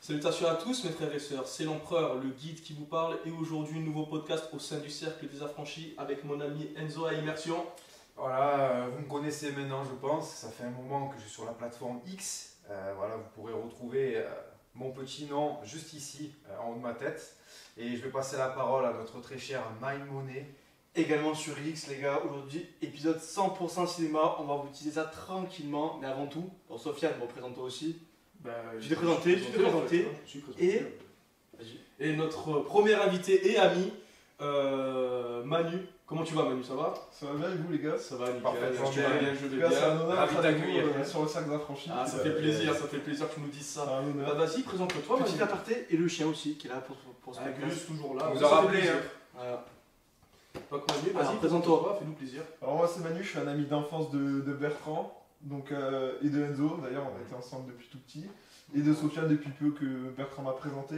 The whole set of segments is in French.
Salutations à tous mes frères et sœurs, c'est l'Empereur, le guide qui vous parle et aujourd'hui nouveau podcast au sein du Cercle des Affranchis avec mon ami Enzo à Immersion. Voilà, vous me connaissez maintenant je pense, ça fait un moment que je suis sur la plateforme X. Voilà, vous pourrez retrouver mon petit nom juste ici, en haut de ma tête. Et je vais passer la parole à notre très cher MindMoney. Également sur X les gars, aujourd'hui épisode 100% cinéma, on va vous utiliser ça tranquillement, mais avant tout, bon, Sofiane, représente-toi aussi. Tu t'es présenté, et... Et notre premier invité et ami, Manu. Comment tu vas Manu, ça va? Ça va bien et vous les gars? Ça va nickel, Parfait, tu vas bien, je vais C'est un bien. honneur Ravi d'être avec d'accueillir. vous sur le cercle d'Affranchis. Ah, ça fait plaisir que tu nous dises C'est ça. un Bah, honneur. vas-y, présente-toi Manu. Petit aparté, et le chien aussi, qui est là pour ce Ah, podcast. Gus, toujours là. On vous Ça a fait rappelé, plaisir. Voilà. Donc Manu, Alors, vas-y, présente-toi. fais-nous plaisir. Alors moi c'est Manu, je suis un ami d'enfance de Bertrand donc, et de Enzo, d'ailleurs on a été ensemble depuis tout petit, et de Sofiane depuis peu que Bertrand m'a présenté.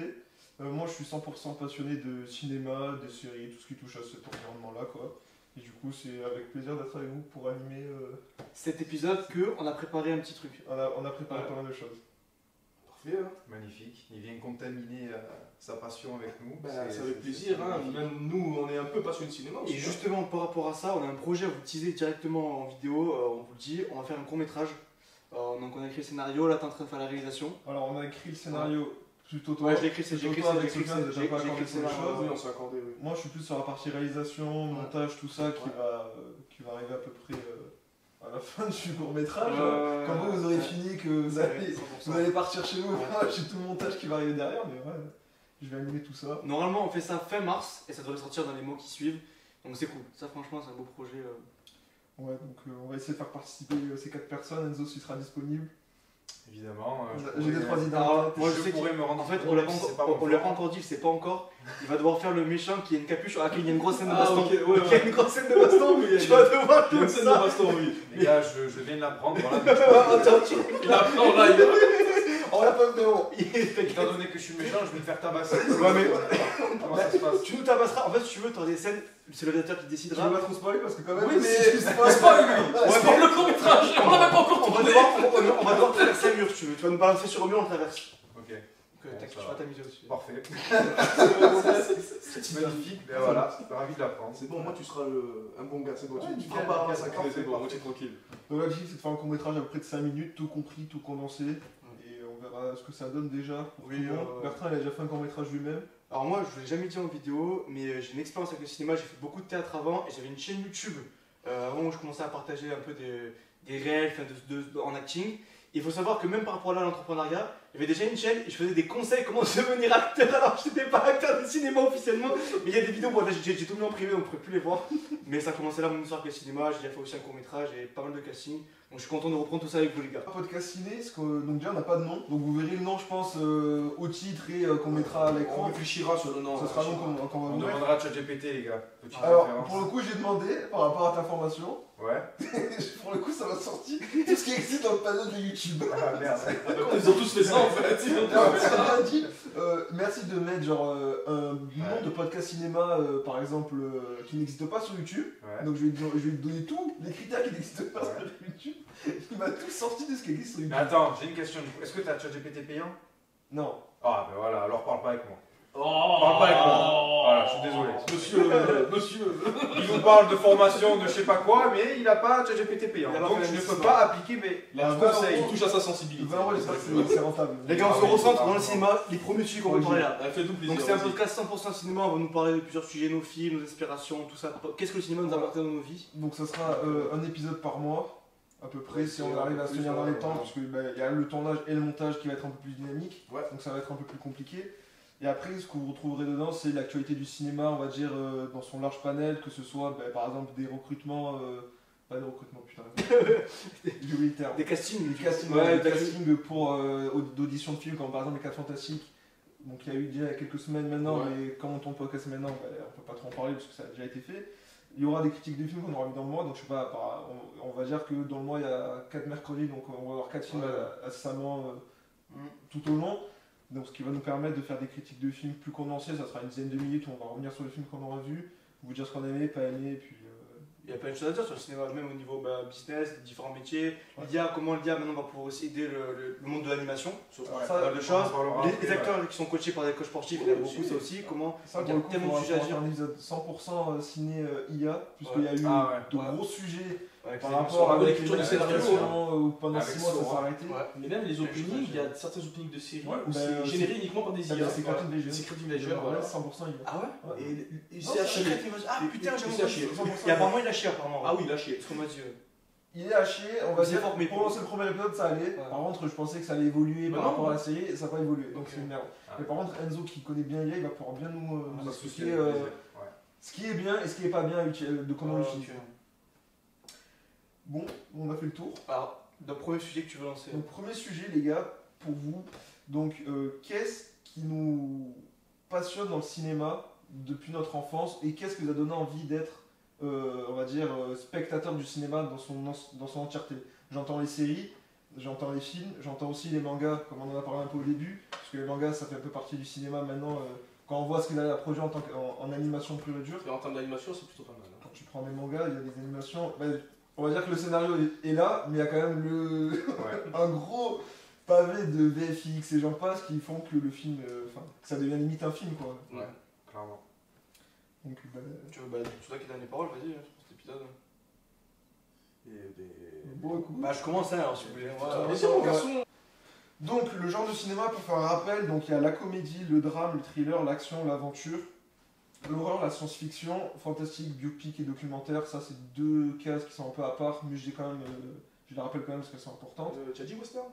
Moi je suis 100% passionné de cinéma, des séries, tout ce qui touche à cet environnement-là quoi. Et du coup c'est avec plaisir d'être avec vous pour animer. Cet épisode on a préparé un petit truc. On a préparé Ouais. pas mal de choses. Parfait, hein. Magnifique, il vient contaminer sa passion avec nous. Bah, C'est- ça fait c'est- plaisir, c'est hein. magnifique. Même nous on est un peu passionnés de cinéma aussi. Et hein. justement par rapport à ça, on a un projet à vous teaser directement en vidéo, on vous le dit, on va faire un court métrage. Donc on a écrit le scénario, là t'es en train de faire la réalisation. Alors on a écrit le scénario plutôt toi. Ouais, je l'ai écrit, plutôt j'ai écrit, toi j'ai avec écrit, Sofiane, j'ai t'as pas écrit accordé le sur les scénario. choses. Oui, on s'est accordé, oui. Moi, je suis plus sur la partie réalisation, montage, tout ça, qui va arriver à peu près à la fin du court métrage. Quand vous aurez fini, que vous allez partir chez vous, j'ai tout le montage qui va arriver derrière, mais ouais, je vais animer tout ça. Normalement, on fait ça fin mars et ça devrait sortir dans les mois qui suivent. Donc c'est cool. Ça, franchement, c'est un beau projet. Ouais, donc on va essayer de faire participer ces 4 personnes. Enzo, s'il sera disponible. Évidemment. J'ai 2-3 idées Alors, en tête. moi, je je sais pourrais me rendre En fait, compte on l'a que pas c'est encore, mon on l'a fort. pas encore dit, je sais pas encore. Il va devoir faire le méchant qui a une capuche sur laquelle il y a une grosse scène de Ah, baston. ok, ouais, Il y a une grosse scène de baston, Oui, tu vas devoir Il y a faire une scène de ça. baston, oui. Les gars, je viens de l'apprendre, voilà. Il apprend en live. On l'a pas fait, bon. Étant donné que je suis méchant, je vais me faire tabasser. Ouais, mais Comment ça se passe? tu nous tabasseras. En fait, si tu veux, tu auras des scènes, c'est le réalisateur qui Je décidera. vais pas trop spoiler parce que quand même. Oui, mais- si je spoil, Spoil lui. Ouais, Spoil le court métrage. On l'a même pas encore On va tourné. devoir traverser un mur, si tu veux. Tu vas nous balancer sur un mur, on le traverse. Ok, Donc, t'inquiète, ça tu va. vas t'amuser aussi. parfait. C'est Magnifique, ben voilà, ravi de l'apprendre. C'est bon, moi tu seras un bon gars, c'est bon. Ouais, Tu nickel, feras pas nickel, sacré, parfait, c'est bon, parfait. moi tu es tranquille. Donc l'objectif c'est de faire un court métrage à peu près de 5 minutes, tout compris, tout condensé. Et on verra ce que ça donne déjà pour Oui, tout le monde. Bertrand il a déjà fait un court métrage lui-même. Alors moi, je ne l'ai jamais dit en vidéo, mais j'ai une expérience avec le cinéma, j'ai fait beaucoup de théâtre avant et j'avais une chaîne YouTube avant où je commençais à partager un peu des réels enfin, en acting. Il faut savoir que même par rapport à l'entrepreneuriat, il y avait déjà une chaîne et je faisais des conseils comment devenir acteur. Alors je n'étais pas acteur de cinéma officiellement, mais il y a des vidéos, bon, là, j'ai tout mis en privé, on ne pourrait plus les voir. Mais ça commençait là mon histoire avec le cinéma, j'ai déjà fait aussi un court métrage et pas mal de casting. Donc je suis content de reprendre tout ça avec vous les gars. Podcast ciné, parce que, donc déjà on n'a pas de nom, donc vous verrez le nom je pense au titre et qu'on mettra à On l'écran. réfléchira sur le nom. Ça sera le nom qu'on va On vous mettre. demandera à ChatGPT, les gars. Petite Alors référence. pour le coup j'ai demandé par rapport à ta formation, Ouais. pour le coup ça m'a sorti tout ce qui existe dans le panneau de YouTube. Ah merde. Ils ont tous fait ça en fait. Ils ont tous Alors, fait ça ça. m'a dit, merci de mettre genre un nom de podcast cinéma par exemple qui n'existe pas sur YouTube. Ouais. Donc je vais lui donner tous les critères qui n'existent pas sur YouTube. Il m'a tout sorti de ce qui existe sur YouTube. Mais attends, j'ai une question du coup. Est-ce que t'as ChatGPT payant? Non. Ah ben voilà, alors parle pas avec moi. Oh, Parle pas avec moi. Voilà, je suis désolé. Monsieur. Il nous parle de formation de je sais pas quoi, mais il a pas ChatGPT payant. Il a pas Donc fait je ne peux l'investissement. pas appliquer mes Là, conseils. il touche à sa sensibilité. 20 euros, j'espère que c'est rentable. Les gars, on Ah se oui, recentre dans le c'est cinéma, les premiers sujets qu'on va parler là. Fais-nous plaisir. Donc c'est un vas-y. podcast 100% cinéma, on va nous parler de plusieurs sujets, nos films, nos inspirations, tout ça. Qu'est-ce que le cinéma nous a apporté dans nos vies? Donc ça sera un épisode par mois, à peu près, si on Ouais, arrive à se plus, tenir dans ouais, les temps, ouais. parce qu'il y a le tournage et le montage qui va être un peu plus dynamique, Ouais. donc ça va être un peu plus compliqué. Et après, ce que vous retrouverez dedans, c'est l'actualité du cinéma, on va dire, dans son large panel, que ce soit par exemple des recrutements, pas des recrutements, putain, j'ai oublié le terme. Des castings, Des castings, ouais, des castings pour d'audition de films, comme par exemple les 4 Fantastiques. Donc il y a eu déjà il y a quelques semaines maintenant, Ouais. mais comme on tourne podcast maintenant, on peut pas trop en parler parce que ça a déjà été fait. Il y aura des critiques de films qu'on aura mis dans le mois, donc je sais pas, on va dire que dans le mois il y a 4 mercredis, donc on va avoir 4 films Ouais. incessamment tout au long. Donc ce qui va nous permettre de faire des critiques de films plus condensées, ça sera une dizaine de minutes où on va revenir sur les films qu'on aura vus, vous dire ce qu'on a aimé, pas aimé, et puis Il y a plein de choses à dire sur le cinéma, même au niveau business, différents métiers. Comment l'IA maintenant va pouvoir aussi aider le monde de l'animation sur pas mal de choses. Les acteurs qui sont coachés par des coachs sportifs, il y a beaucoup ça aussi. Comment Ça, il y a pour le coup, tellement de sujets à dire. un épisode 100% ciné IA, puisqu'il y a eu de gros sujets Avec par les rapport à avec l'écriture du l'écriture du scénario, où pendant Avec 6 mois ça s'est Sora. arrêté. Mais même les openings, il y a certains openings de séries Ouais, où bah, c'est c'est- généré uniquement par des IA. C'est Creative Vision. C'est Creative Vision, voilà. 100% IA. Ah ouais? Et Non, c'est à chier. Ah putain, j'ai C'est à chier. Et apparemment il a chié apparemment. Ah oui, là, chier. C'est ce qu'on m'a dit. Il est haché, on va C'est dire. fort, mais Pour lancer le premier épisode, ça allait. Ouais. Par contre, je pensais que ça allait évoluer Bah par non. rapport à la série et ça n'a pas évolué. Donc Ok. c'est une merde. Ah. Mais par contre, Enzo qui connaît bien l'IA, il va pouvoir bien nous Pas de souci, expliquer avec plaisir. ce qui est bien et ce qui est pas bien de comment Ah, l'utiliser. ok. Bon, on a fait le tour. Alors, le premier sujet que tu veux lancer. Donc premier sujet les gars, pour vous, donc qu'est-ce qui nous passionne dans le cinéma depuis notre enfance et qu'est-ce qui nous a donné envie d'être, on va dire, spectateur du cinéma dans son entièreté. J'entends les séries, j'entends les films, j'entends aussi les mangas, comme on en a parlé un peu au début, parce que les mangas ça fait un peu partie du cinéma maintenant, quand on voit ce qu'il a produit en animation pure et dure. Et en termes d'animation, c'est plutôt pas mal. Quand tu prends des mangas, il y a des animations. On va dire que le scénario est là, mais il y a quand même un gros pavé de VFX et j'en passe qui font que le film, que ça devient limite un film quoi. Ouais. Clairement. Donc, Tu veux, c'est toi qui donne les paroles, vas-y, sur cet épisode. bon, écoute. Bah, je commence, hein, alors si vous voulez. Mais c'est mon garçon. Donc le genre de cinéma, pour faire un rappel, donc il y a la comédie, le drame, le thriller, l'action, l'aventure, l'horreur, la science-fiction, fantastique, biopic et documentaire. Ça c'est deux cases qui sont un peu à part, mais je les rappelle quand même parce qu'elles sont importantes. Tu as dit western?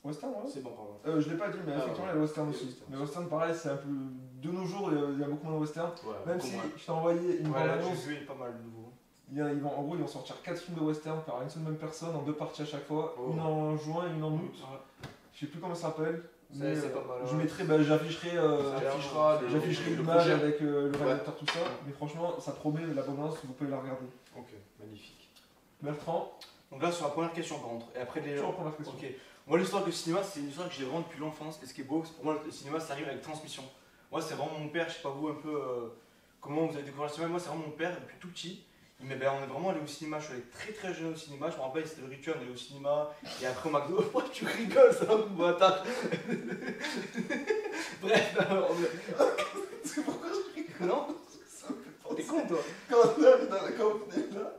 Western, ouais. C'est bon, pardon. Je l'ai pas dit, mais Ah, effectivement, ouais. il y a le western Il y a aussi. le western. Mais western, pareil, c'est un peu. De nos jours, il y a beaucoup moins de western. Ouais, Même beaucoup si moins. je t'ai envoyé une Voilà, bande-annonce, j'ai vu, il est pas mal de nouveau. en gros, ils vont sortir 4 films de western par une seule même personne, en 2 parties à chaque fois. Oh. Une en juin et une en août. Ouais. Je sais plus comment ça s'appelle. C'est mais, pas mal, je ouais. mettrai, j'afficherai le l'image projet. avec le réalisateur, tout ça. Mais franchement, ça promet la bande-annonce, vous pouvez la regarder. Ok, magnifique. Bertrand, Donc là, sur la première question par contre. Et après, les. tu reprends la question. Ok. Moi, l'histoire du cinéma, c'est une histoire que j'ai vraiment depuis l'enfance. Et ce qui est beau, c'est pour moi, le cinéma, ça arrive avec transmission. Moi, c'est vraiment mon père, je sais pas vous un peu comment vous avez découvert le cinéma. Moi, c'est vraiment mon père depuis tout petit. Il m'a on est vraiment allé au cinéma. Je suis allé très très jeune au cinéma. Je me rappelle, c'était le rituel, on allait au cinéma. Et après, au McDo, pourquoi tu rigoles, ça va, mon bâtard. Bref, alors, C'est pourquoi je rigole. non, Ça me fait penser. t'es con toi. Quand on est là,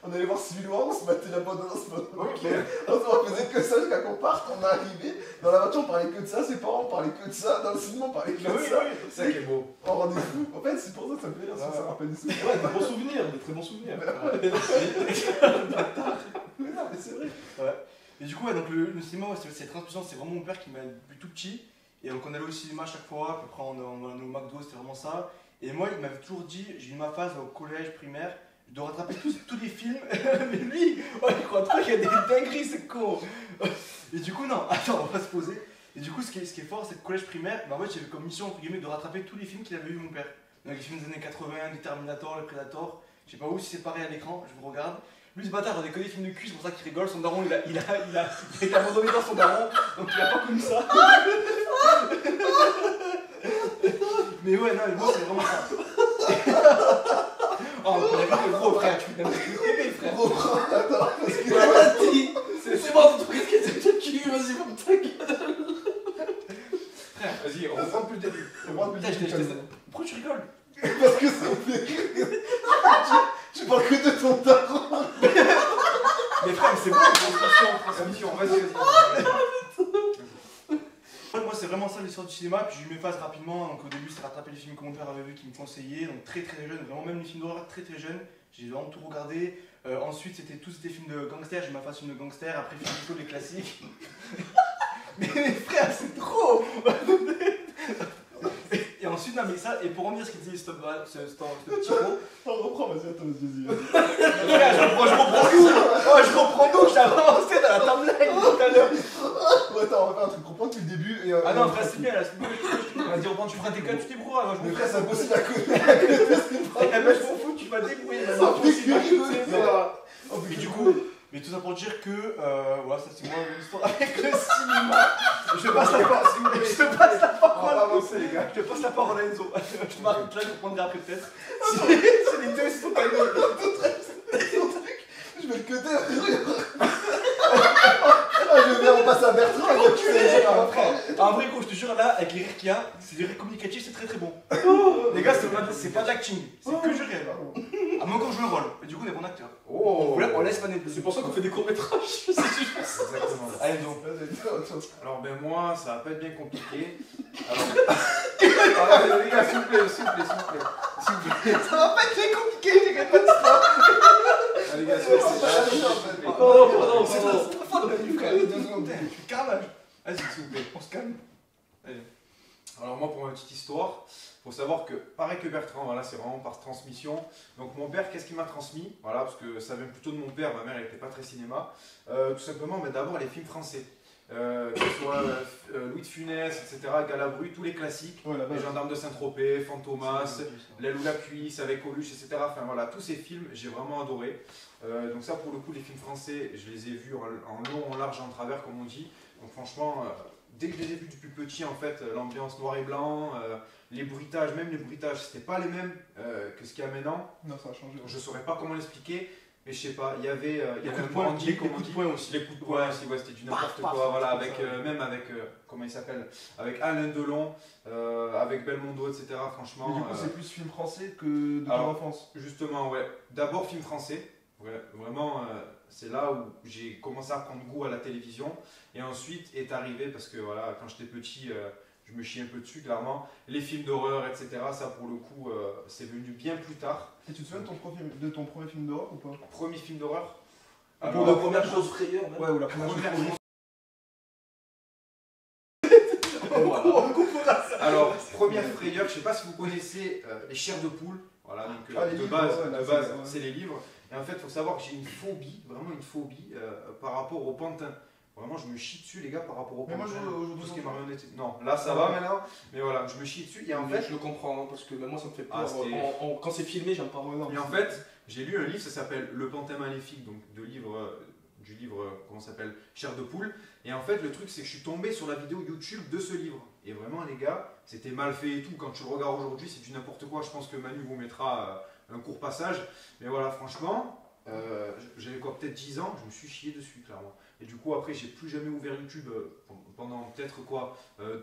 on allait voir Civil War, on se battait la bande-annonce. Ok. On faisait que ça jusqu'à qu'on parte, on est arrivé. Dans la voiture, on parlait que de ça, ses parents parlaient que de ça, dans le cinéma, on parlait que de Oui, ça. oui. C'est ça qui est beau. On rendait fou. En fait, c'est pour ça que ça me fait rire, ça rappelle des souvenirs. Ouais, des bons souvenirs, des très bons souvenirs. Mais non, mais c'est vrai. Et du coup, ouais, donc le cinéma, ouais, cette transmission, c'est vraiment mon père qui m'a depuis tout petit. Et donc on allait au cinéma à chaque fois, après on allait au McDo, c'était vraiment ça. Et moi, il m'avait toujours dit, j'ai eu ma phase au collège, primaire, je dois rattraper tous les films. Mais lui, ouais, il croit trop qu'il y a des dingueries, c'est con. Et du coup, non, attends, on va se poser. Et du coup, ce qui est fort, c'est que collège primaire, bah, en fait, j'avais comme mission, entre guillemets, de rattraper tous les films qu'il avait eu mon père. Donc les films des années 80, les Terminator, les Predator. Je sais pas où, si c'est pareil à l'écran, je vous regarde. Lui, ce bâtard, il a que des films de cul, c'est pour ça qu'il rigole. Son daron, il a été abandonné dans son daron, donc il a pas connu ça. Mais ouais, non, mais moi, c'est vraiment ça. Oh, on a vu le gros frère, tu peux même frère. Attends, parce que Vas-y, c'est bon, ton truc qui était cul, vas-y, ferme ta gueule. Vas-y, on reprend depuis le début. Putain, je t'ai ça. Pourquoi tu rigoles? parce que ça me fait rire. Tu parles que de ton daron. Mais frère, c'est bon, Transmission, vas-y. moi c'est vraiment ça l'histoire du cinéma, puis j'ai eu mes phases rapidement, donc au début c'était rattraper les films que mon père avait vu qui me conseillaient, donc très très jeune, vraiment même les films d'horreur très très jeune, j'ai vraiment tout regardé. Ensuite c'était tous des films de gangsters, j'ai ma phase film de gangsters, après plutôt les classiques. Mais frère c'est trop. Et ensuite, non mais ça, et pour en dire ce qu'il disait ce petit mot, On reprend, vas-y, attends, vas-y. frère, je reprends d'où, j'avais avancé dans la timeline tout à l'heure. Ouais, attends, on va faire un truc, reprends depuis le début. Et, Ah non, frère, c'est bien là, c'est bien. Vas-y, reprends, tu feras tes cas, tu débrouilleras, moi je Mais m'en frère, c'est fous. impossible à côté. Eh ben, je m'en fous, tu vas débrouiller. Ça fait que rigoler, ça. Et du coup, mais tout ça pour dire que, voilà, ça c'est moi mon histoire avec le cinéma. Je passe la parole, je te passe la parole. lancer, les gars. Je passe la parole à Enzo. Je m'arrête là, je reprendrai après peut-être. Si les deux sont pas Je vais le cutter. Je vais repasser à Bertrand. Donc tu sais, après. En vrai, gros, je te jure, là, avec les rires qu'il y a, c'est des rires communicatifs, c'est très très bon. Les gars, c'est pas de l'acting, c'est que du réel. À moins qu'on joue un rôle. Et du coup, on est bon acteur. Oh. On laisse maner. C'est pour ça qu'on fait des courts-métrages. C'est juste. Exactement. Allez, donc. Alors, ben moi, ça va pas être bien compliqué. Alors, les gars, s'il vous plaît. S'il vous plaît. Ça va pas être très compliqué, j'ai quand même pas d'histoire. Ah, les gars, s'il vous plaît. Pardon. C'est pas fort de la frère. 2 secondes. Je suis carnage. Vas-y, s'il vous plaît, on se calme. Allez. Alors moi, pour ma petite histoire, faut savoir que, pareil que Bertrand, voilà, c'est vraiment par transmission. Donc mon père, qu'est-ce qu'il m'a transmis? Voilà, parce que ça vient plutôt de mon père, ma mère elle n'était pas très cinéma. Tout simplement, mais d'abord les films français. Que ce soit Louis de Funès, etc., Galabru, tous les classiques. Ouais, la Les base. Gendarmes de Saint-Tropez, Fantomas, L'aile ou la cuisse avec Coluche, etc. Enfin voilà, tous ces films, j'ai vraiment adoré. Donc ça, pour le coup, les films français, je les ai vus en long, en large, en travers, comme on dit. Donc franchement, dès que je les ai vus du plus petit, en fait, l'ambiance noir et blanc, les bruitages, même les bruitages, c'était pas les mêmes que ce qu'il y a maintenant. Non, ça a changé. Je saurais pas comment l'expliquer, mais je sais pas, il y avait Les un coups de poing, branding, les comme on coups de dit. poing aussi. Les coups de poing aussi, ouais, c'était du n'importe quoi, voilà, avec, même avec, comment il s'appelle, avec Alain Delon, avec Belmondo, etc. Franchement, Mais du coup, c'est plus film français que de ton alors, enfance. justement, ouais, d'abord film français, ouais, vraiment, c'est là où j'ai commencé à prendre goût à la télévision, et ensuite est arrivé, parce que voilà, quand j'étais petit, je me chie un peu dessus, clairement, les films d'horreur, etc., ça pour le coup, c'est venu bien plus tard. Et tu te souviens de ton premier film d'horreur ou pas? Premier film d'horreur. Pour la première chose frayeur, même. Ouais, ou la première chose. Alors, première frayeur, je sais pas si vous connaissez les chairs de poule. Voilà, donc Les de livres, base, ouais, là, de c'est base, ça, ouais. c'est les livres. Et en fait, il faut savoir que j'ai une phobie, vraiment une phobie, par rapport au pantin. Vraiment, je me chie dessus, les gars, par rapport au Mais pantin. moi, je Tout ce qui est joue marionnette. Non, là, ça va maintenant. Mais voilà, je me chie dessus. Et en Mais fait, je le comprends, hein, parce que même moi ça me fait peur. Ah, c'était- Quand c'est filmé, j'aime pas. et en fait, j'ai lu un livre, ça s'appelle Le Pantin Maléfique, donc du livre, comment ça s'appelle, Chair de poule. Et en fait, le truc, c'est que je suis tombé sur la vidéo YouTube de ce livre. Et vraiment, les gars, c'était mal fait et tout. Quand tu le regardes aujourd'hui, c'est du n'importe quoi. Je pense que Manu vous mettra un court passage. Mais voilà, franchement, j'avais quoi, peut-être 10 ans, je me suis chié dessus, clairement. Et du coup, après, j'ai plus jamais ouvert YouTube pendant peut-être quoi,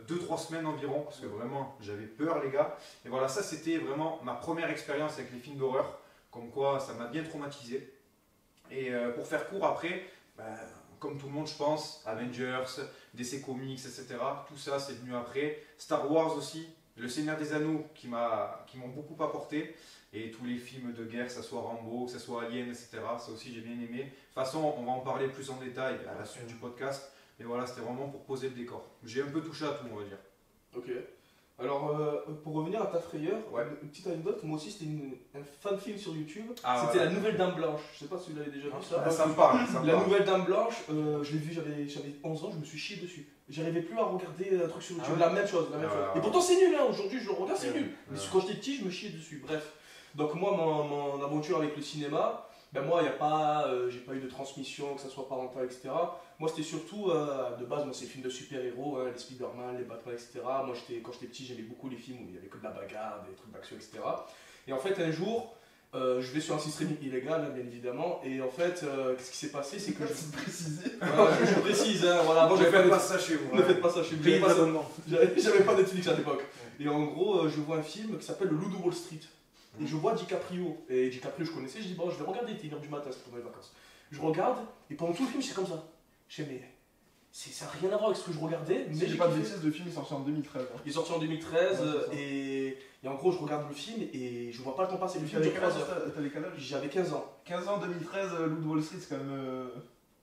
2-3 semaines environ, parce que vraiment, j'avais peur, les gars. Et voilà, ça, c'était vraiment ma première expérience avec les films d'horreur. Comme quoi, ça m'a bien traumatisé. Et pour faire court après, comme tout le monde, je pense, Avengers, DC Comics, etc. Tout ça, c'est venu après. Star Wars aussi, Le Seigneur des Anneaux, qui m'ont beaucoup apporté. Et tous les films de guerre, que ce soit Rambo, que ce soit Alien, etc. Ça aussi, j'ai bien aimé. De toute façon, on va en parler plus en détail à la suite du podcast. Mais voilà, c'était vraiment pour poser le décor. J'ai un peu touché à tout, on va dire. Ok. Alors, pour revenir à ta frayeur, Ouais. une petite anecdote, moi aussi c'était un fan film sur YouTube. Ah, C'était ouais. La Nouvelle Dame Blanche. Je sais pas si vous l'avez déjà vu ça. Ah, ça me parle, ça me La parle. Nouvelle Dame Blanche, je l'ai vu, j'avais 11 ans, je me suis chié dessus. J'arrivais plus à regarder un truc sur YouTube, Ah ouais. la même chose, la même Ah chose. ouais. Et pourtant c'est nul, hein. Aujourd'hui je le regarde, c'est Ouais. nul. Mais Ouais. quand j'étais petit, je me chiais dessus. Bref. Donc moi, mon aventure avec le cinéma, ben moi, j'ai pas eu de transmission, que ce soit parentale, etc. Moi, c'était surtout, de base, moi, c'est les films de super-héros, hein, les Spider-Man, les Batman, etc. Moi, quand j'étais petit, j'aimais beaucoup les films où il y avait que de la bagarre, des trucs d'action, etc. Et en fait, un jour, je vais sur un site streaming illégal, hein, bien évidemment, et en fait, qu'est-ce qui s'est passé, c'est que C'est précisé. Voilà, je précise, hein, voilà, avant Ne j'avais faites pas pas ça chez vous. ne hein. faites pas ça chez vous. Payez J'avais pas- l'abonnement. J'avais pas Netflix à l'époque. Et en gros, je vois un film qui s'appelle Le Loup de Wall Street. Et je vois DiCaprio. Et DiCaprio, je connaissais. Je dis, bon, je vais regarder, il est 1h du matin, c'est pendant les vacances. Je regarde, et pendant tout le film, c'est comme ça. Je sais, mais ça n'a rien à voir avec ce que je regardais. Mais Si j'ai j'ai pas de kiffé. bêtises, le film est sorti en 2013. hein. Il est sorti en 2013, Ouais, c'est ça. et en gros, je regarde le film et je vois pas le temps passer. Le film T'avais dure quel 3 heures. âge? T'avais quel âge? J'avais 15 ans. 15 ans, 2013, Loup de Wall Street, c'est quand même.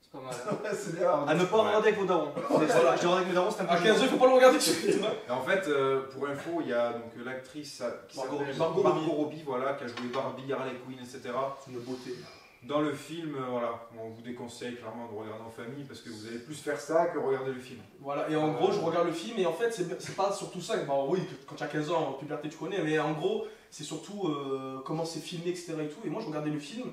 C'est pas mal. hein. Ouais, c'est bien. À ne pas regarder avec vos darons. Voilà. Je regarde avec mes darons, c'est un peu. À 15 ans, il faut pas le regarder tout de suite. Et en fait, pour info, il y a donc l'actrice qui Margot s'appelle Robbie. Margot Robbie, voilà, qui a joué Barbie, Harley Quinn, etc. C'est une beauté. Dans le film, voilà, on vous déconseille clairement de regarder en famille parce que vous allez plus faire ça que regarder le film. Voilà, et en gros, je regarde le film, et en fait, c'est pas surtout ça. Bon, oui, quand tu as 15 ans, en puberté, tu connais, mais en gros, c'est surtout comment c'est filmé, etc. Et tout. Et moi, je regardais le film,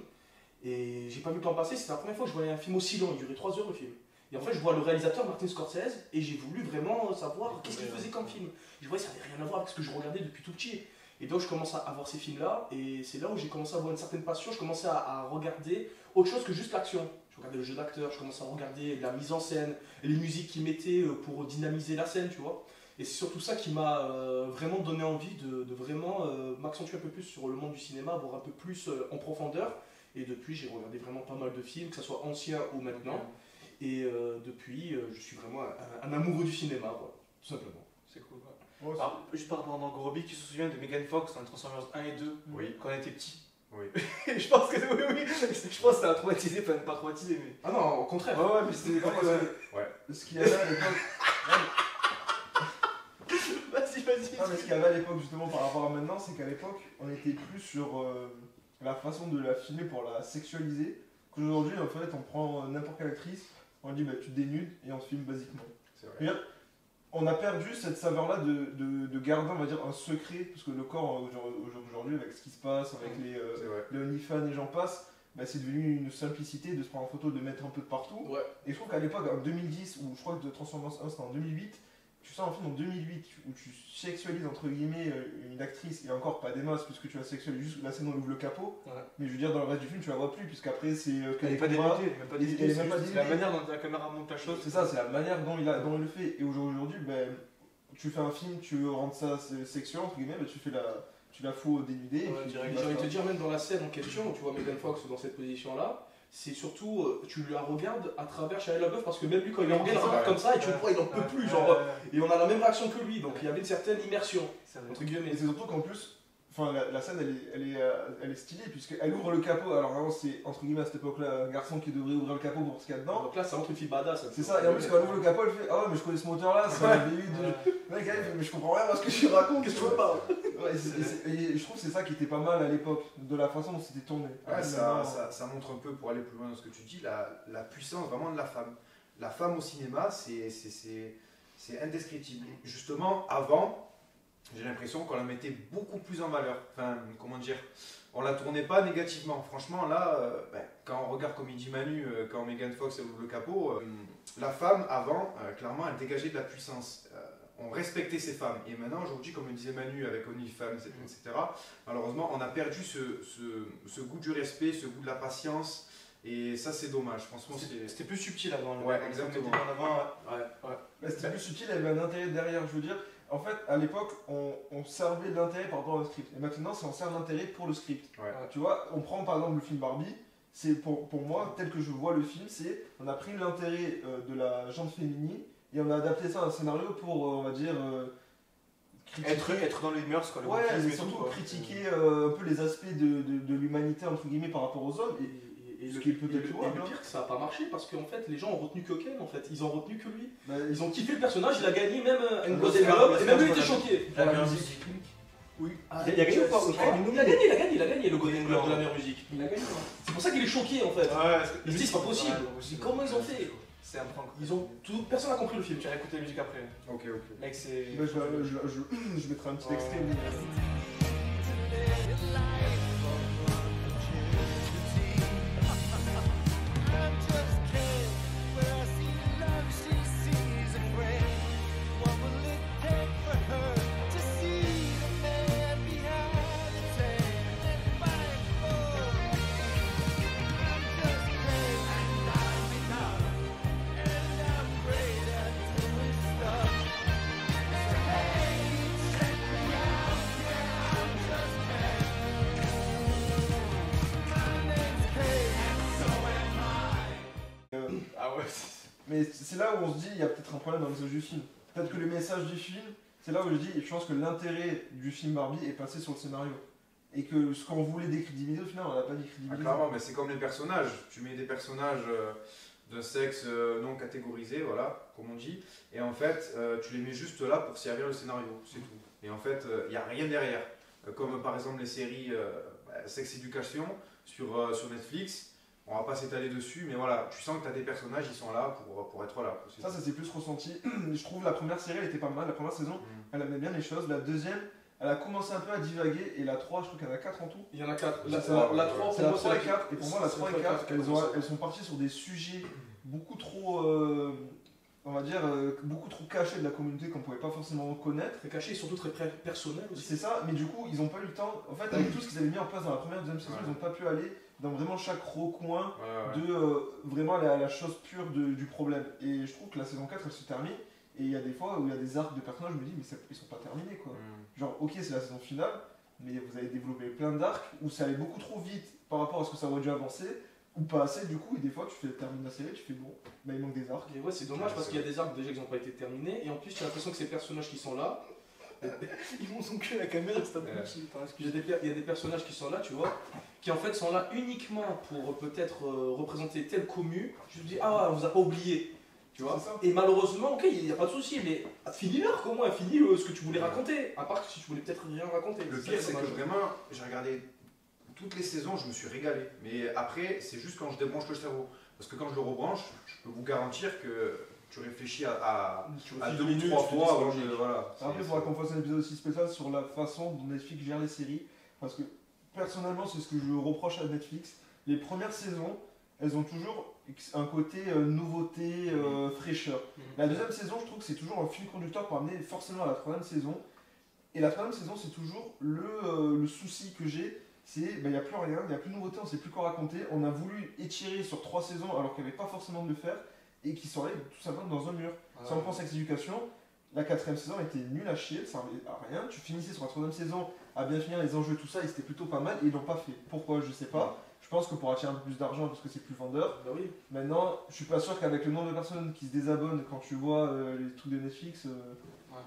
et j'ai pas vu le temps passer. C'était la première fois que je voyais un film aussi long. Il durait 3 heures le film. Et en fait, je vois le réalisateur Martin Scorsese et j'ai voulu vraiment savoir qu'est-ce qu'il faisait comme film. Je voyais ça n'avait rien à voir avec ce que je regardais depuis tout petit. Et donc je commence à voir ces films-là et c'est là où j'ai commencé à avoir une certaine passion. Je commençais à regarder autre chose que juste l'action. Je regardais le jeu d'acteur, je commençais à regarder la mise en scène, les musiques qu'ils mettaient pour dynamiser la scène, tu vois. Et c'est surtout ça qui m'a vraiment donné envie de vraiment m'accentuer un peu plus sur le monde du cinéma, voir un peu plus en profondeur. Et depuis, j'ai regardé vraiment pas mal de films, que ce soit anciens ou maintenant. Et depuis, je suis vraiment un amoureux du cinéma, quoi, tout simplement. C'est cool. Ouais, Alors, juste par rapport à Margot Robbie, qui se souvient de Megan Fox dans les Transformers 1 et 2 Oui. quand on était petit. Oui. Je pense que je pense que ça a traumatisé, enfin pas traumatisé, mais. Ah non, au contraire. Ouais, mais c'était. Non, parce que ce qu'il y avait à l'époque. Vas-y. Non, mais ce qu'il y avait à l'époque, justement, par rapport à maintenant, c'est qu'à l'époque, on était plus sur la façon de la filmer pour la sexualiser. Qu'aujourd'hui, en fait, on prend n'importe quelle actrice, on dit bah, tu te dénudes et on te filme basiquement. C'est vrai. Et on a perdu cette saveur-là de garder, on va dire, un secret, parce que le corps aujourd'hui, avec ce qui se passe, avec C'est vrai. les OnlyFans et j'en passe, bah, c'est devenu une simplicité de se prendre en photo, de mettre un peu de partout. Ouais. Et je trouve qu'à l'époque, en 2010, ou je crois que de Transformers 1 c'était en 2008, tu sors un film en 2008 où tu sexualises entre guillemets une actrice, et encore pas des masses, puisque tu la sexualises juste la scène où elle ouvre le capot, Ouais. mais je veux dire, dans le reste du film, tu la vois plus, puisqu'après c'est que Elle les est pas combats. dénudée, même pas Elle est dénudée, même pas c'est la dénudée. manière dont la caméra monte la chose. C'est ça, c'est la manière dont il le fait. Et aujourd'hui, ben, tu fais un film, tu veux rendre ça sexuel, entre guillemets, ben, tu la fous dénudée. et Ouais, puis direct. basta. J'ai envie de te dire, même dans la scène en question, où tu vois Megan Fox dans cette position-là, c'est surtout, tu la regardes à travers Shia LaBeouf, parce que même lui, quand il la regarde, il regarde comme ça, et tu le vois, il n'en peut plus, genre, et on a la même réaction que lui, donc il y avait une certaine immersion, entre Et guillemets. c'est surtout qu'en plus, enfin, la scène elle est stylée, puisqu'elle ouvre le capot. Alors vraiment, c'est entre guillemets à cette époque-là un garçon qui devrait ouvrir le capot pour ce qu'il y a dedans. Donc là, ça montre une fille badass. C'est ça, et en plus, quand elle ouvre le capot, elle fait ah ouais, mais je connais ce moteur-là, c'est un VU de. Le mec, elle fait, mais je comprends rien à ce que tu racontes. Qu'est-ce que tu veux pas? Ouais, et je trouve que c'est ça qui était pas mal à l'époque, de la façon dont c'était tourné. Ouais, ça montre un peu, pour aller plus loin dans ce que tu dis, la puissance vraiment de la femme. La femme au cinéma, c'est indescriptible. Justement, avant, j'ai l'impression qu'on la mettait beaucoup plus en valeur. Enfin, comment dire, on la tournait pas négativement. Franchement, là, quand on regarde comme il dit Manu, quand Megan Fox elle ouvre le capot, la femme, avant, clairement, elle dégageait de la puissance. On respectait ces femmes. Et maintenant, aujourd'hui, comme le disait Manu avec OnlyFans, etc., malheureusement, on a perdu ce goût du respect, ce goût de la patience. Et ça, c'est dommage. Franchement, C'était plus subtil avant. Ouais, exactement. Bah, c'était plus subtil, il y avait un intérêt derrière, je veux dire. En fait, à l'époque, on servait de l'intérêt par rapport au script. Et maintenant, c'est on sert l'intérêt pour le script. Ouais. Tu vois, on prend par exemple le film Barbie. C'est pour moi, tel que je vois le film, c'est on a pris l'intérêt de la gente féminine et on a adapté ça à un scénario pour, on va dire, critiquer. Être dans les mœurs, quoi. Le Ouais, wokisme mais et tout, surtout quoi. critiquer un peu les aspects de l'humanité, entre guillemets, par rapport aux hommes. Et Ce le, qui est peut-être et le louable, hein. pire, que ça n'a pas marché parce qu'en fait, les gens ont retenu que Ken, en fait. Ils ont retenu que lui. Bah, Ils ont kiffé le personnage, il a gagné même un Golden Oscar, Globe, et même lui Oscar, était choqué. La la meilleure musique. musique. Oui. Il a gagné ou pas Il a gagné le Golden Globe de la meilleure musique. Il a gagné. C'est pour ça qu'il est choqué en fait. Il se dit c'est pas possible. Comment ils ont fait? C'est un prank. Personne n'a compris le film. Tu vas écouter la musique après. Ok. Mec, c'est. bah, je mettrai un petit Ouais. extrait. Ah ouais. Mais c'est là où on se dit il y a peut-être un problème dans le message du film. Peut-être que le message du film, c'est là où je dis, et je pense que l'intérêt du film Barbie est passé sur le scénario. Et que ce qu'on voulait décrédibiliser, au final, on n'a pas Ah, décrédibilisé. clairement, mais c'est comme les personnages. Tu mets des personnages d'un sexe non catégorisé, voilà, comme on dit, et en fait, tu les mets juste là pour servir le scénario, c'est tout. Et en fait, il n'y a rien derrière. Comme par exemple les séries Sex Education sur Netflix. On va pas s'étaler dessus, mais voilà, tu sens que tu as des personnages, ils sont là pour être là. Ça s'est plus ressenti. Je trouve la première série, elle était pas mal. La première saison, elle aimait bien les choses. La deuxième, elle a commencé un peu à divaguer. Et la 3, je trouve qu'il y en a 4 en tout. Il y en a 4. C'est La 3 C'est la 3 et 4. Et pour moi, la 3 et 4, elles sont parties sur des sujets beaucoup trop, on va dire, beaucoup trop caché de la communauté qu'on pouvait pas forcément connaître. Très caché et surtout très personnel aussi. C'est ça, mais du coup, ils n'ont pas eu le temps. En fait, avec tout ce qu'ils avaient mis en place dans la première et deuxième saison, Ouais. ils n'ont pas pu aller dans vraiment chaque recoin Ouais, ouais. de vraiment la chose pure du problème. Et je trouve que la saison 4, elle se termine. Et il y a des fois où il y a des arcs de personnages, je me dis, mais ils sont pas terminés quoi. Genre, ok, c'est la saison finale, mais vous avez développé plein d'arcs où ça allait beaucoup trop vite par rapport à ce que ça aurait dû avancer, ou pas assez du coup, et des fois tu termines la série, tu fais bon, bah il manque des arcs. Et ouais, c'est dommage Ouais, parce c'est qu'il y a des arcs déjà qui n'ont pas été terminés, et en plus, tu as l'impression que ces personnages qui sont là, Ils vont son cul à la caméra, c'est un peu Ouais. chiant, il y a des personnages qui sont là, tu vois, qui en fait sont là uniquement pour peut-être représenter tel commu. Je me dis, ah, on vous a pas oublié, tu vois. C'est ça. Et malheureusement, ok, il n'y a pas de souci, mais finis l'arc au moins, finis ce que tu voulais raconter, à part que si tu voulais peut-être rien raconter. Le ça pire, qui est c'est que dommage. vraiment, j'ai regardé toutes les saisons, je me suis régalé. Mais après, c'est juste quand je débranche le cerveau. Parce que quand je le rebranche, je peux vous garantir que tu réfléchis à Tu à refiles 2 ou minutes, 3 tu fois dis, avant c'est de. logique. Voilà. Après, il faudra qu'on fasse un épisode aussi spécial sur la façon dont Netflix gère les séries, parce que personnellement, c'est ce que je reproche à Netflix. Les premières saisons, elles ont toujours un côté nouveauté, fraîcheur. La deuxième saison, je trouve que c'est toujours un fil conducteur pour amener forcément à la troisième saison. Et la troisième saison, c'est toujours le souci que j'ai, c'est il n'y a plus rien, il n'y a plus de nouveauté, on ne sait plus quoi raconter. On a voulu étirer sur 3 saisons alors qu'il n'y avait pas forcément de le faire, et qui sont allés tout simplement dans un mur. Si on prend Sex Education, la quatrième saison était nulle à chier, ça servait à rien. Tu finissais sur la troisième saison à bien finir les enjeux, tout ça, et c'était plutôt pas mal, et ils l'ont pas fait. Pourquoi? Je sais pas. Je pense que pour attirer un peu plus d'argent, parce que c'est plus vendeur. Bah oui. Maintenant, je suis pas sûr qu'avec le nombre de personnes qui se désabonnent quand tu vois les trucs de Netflix,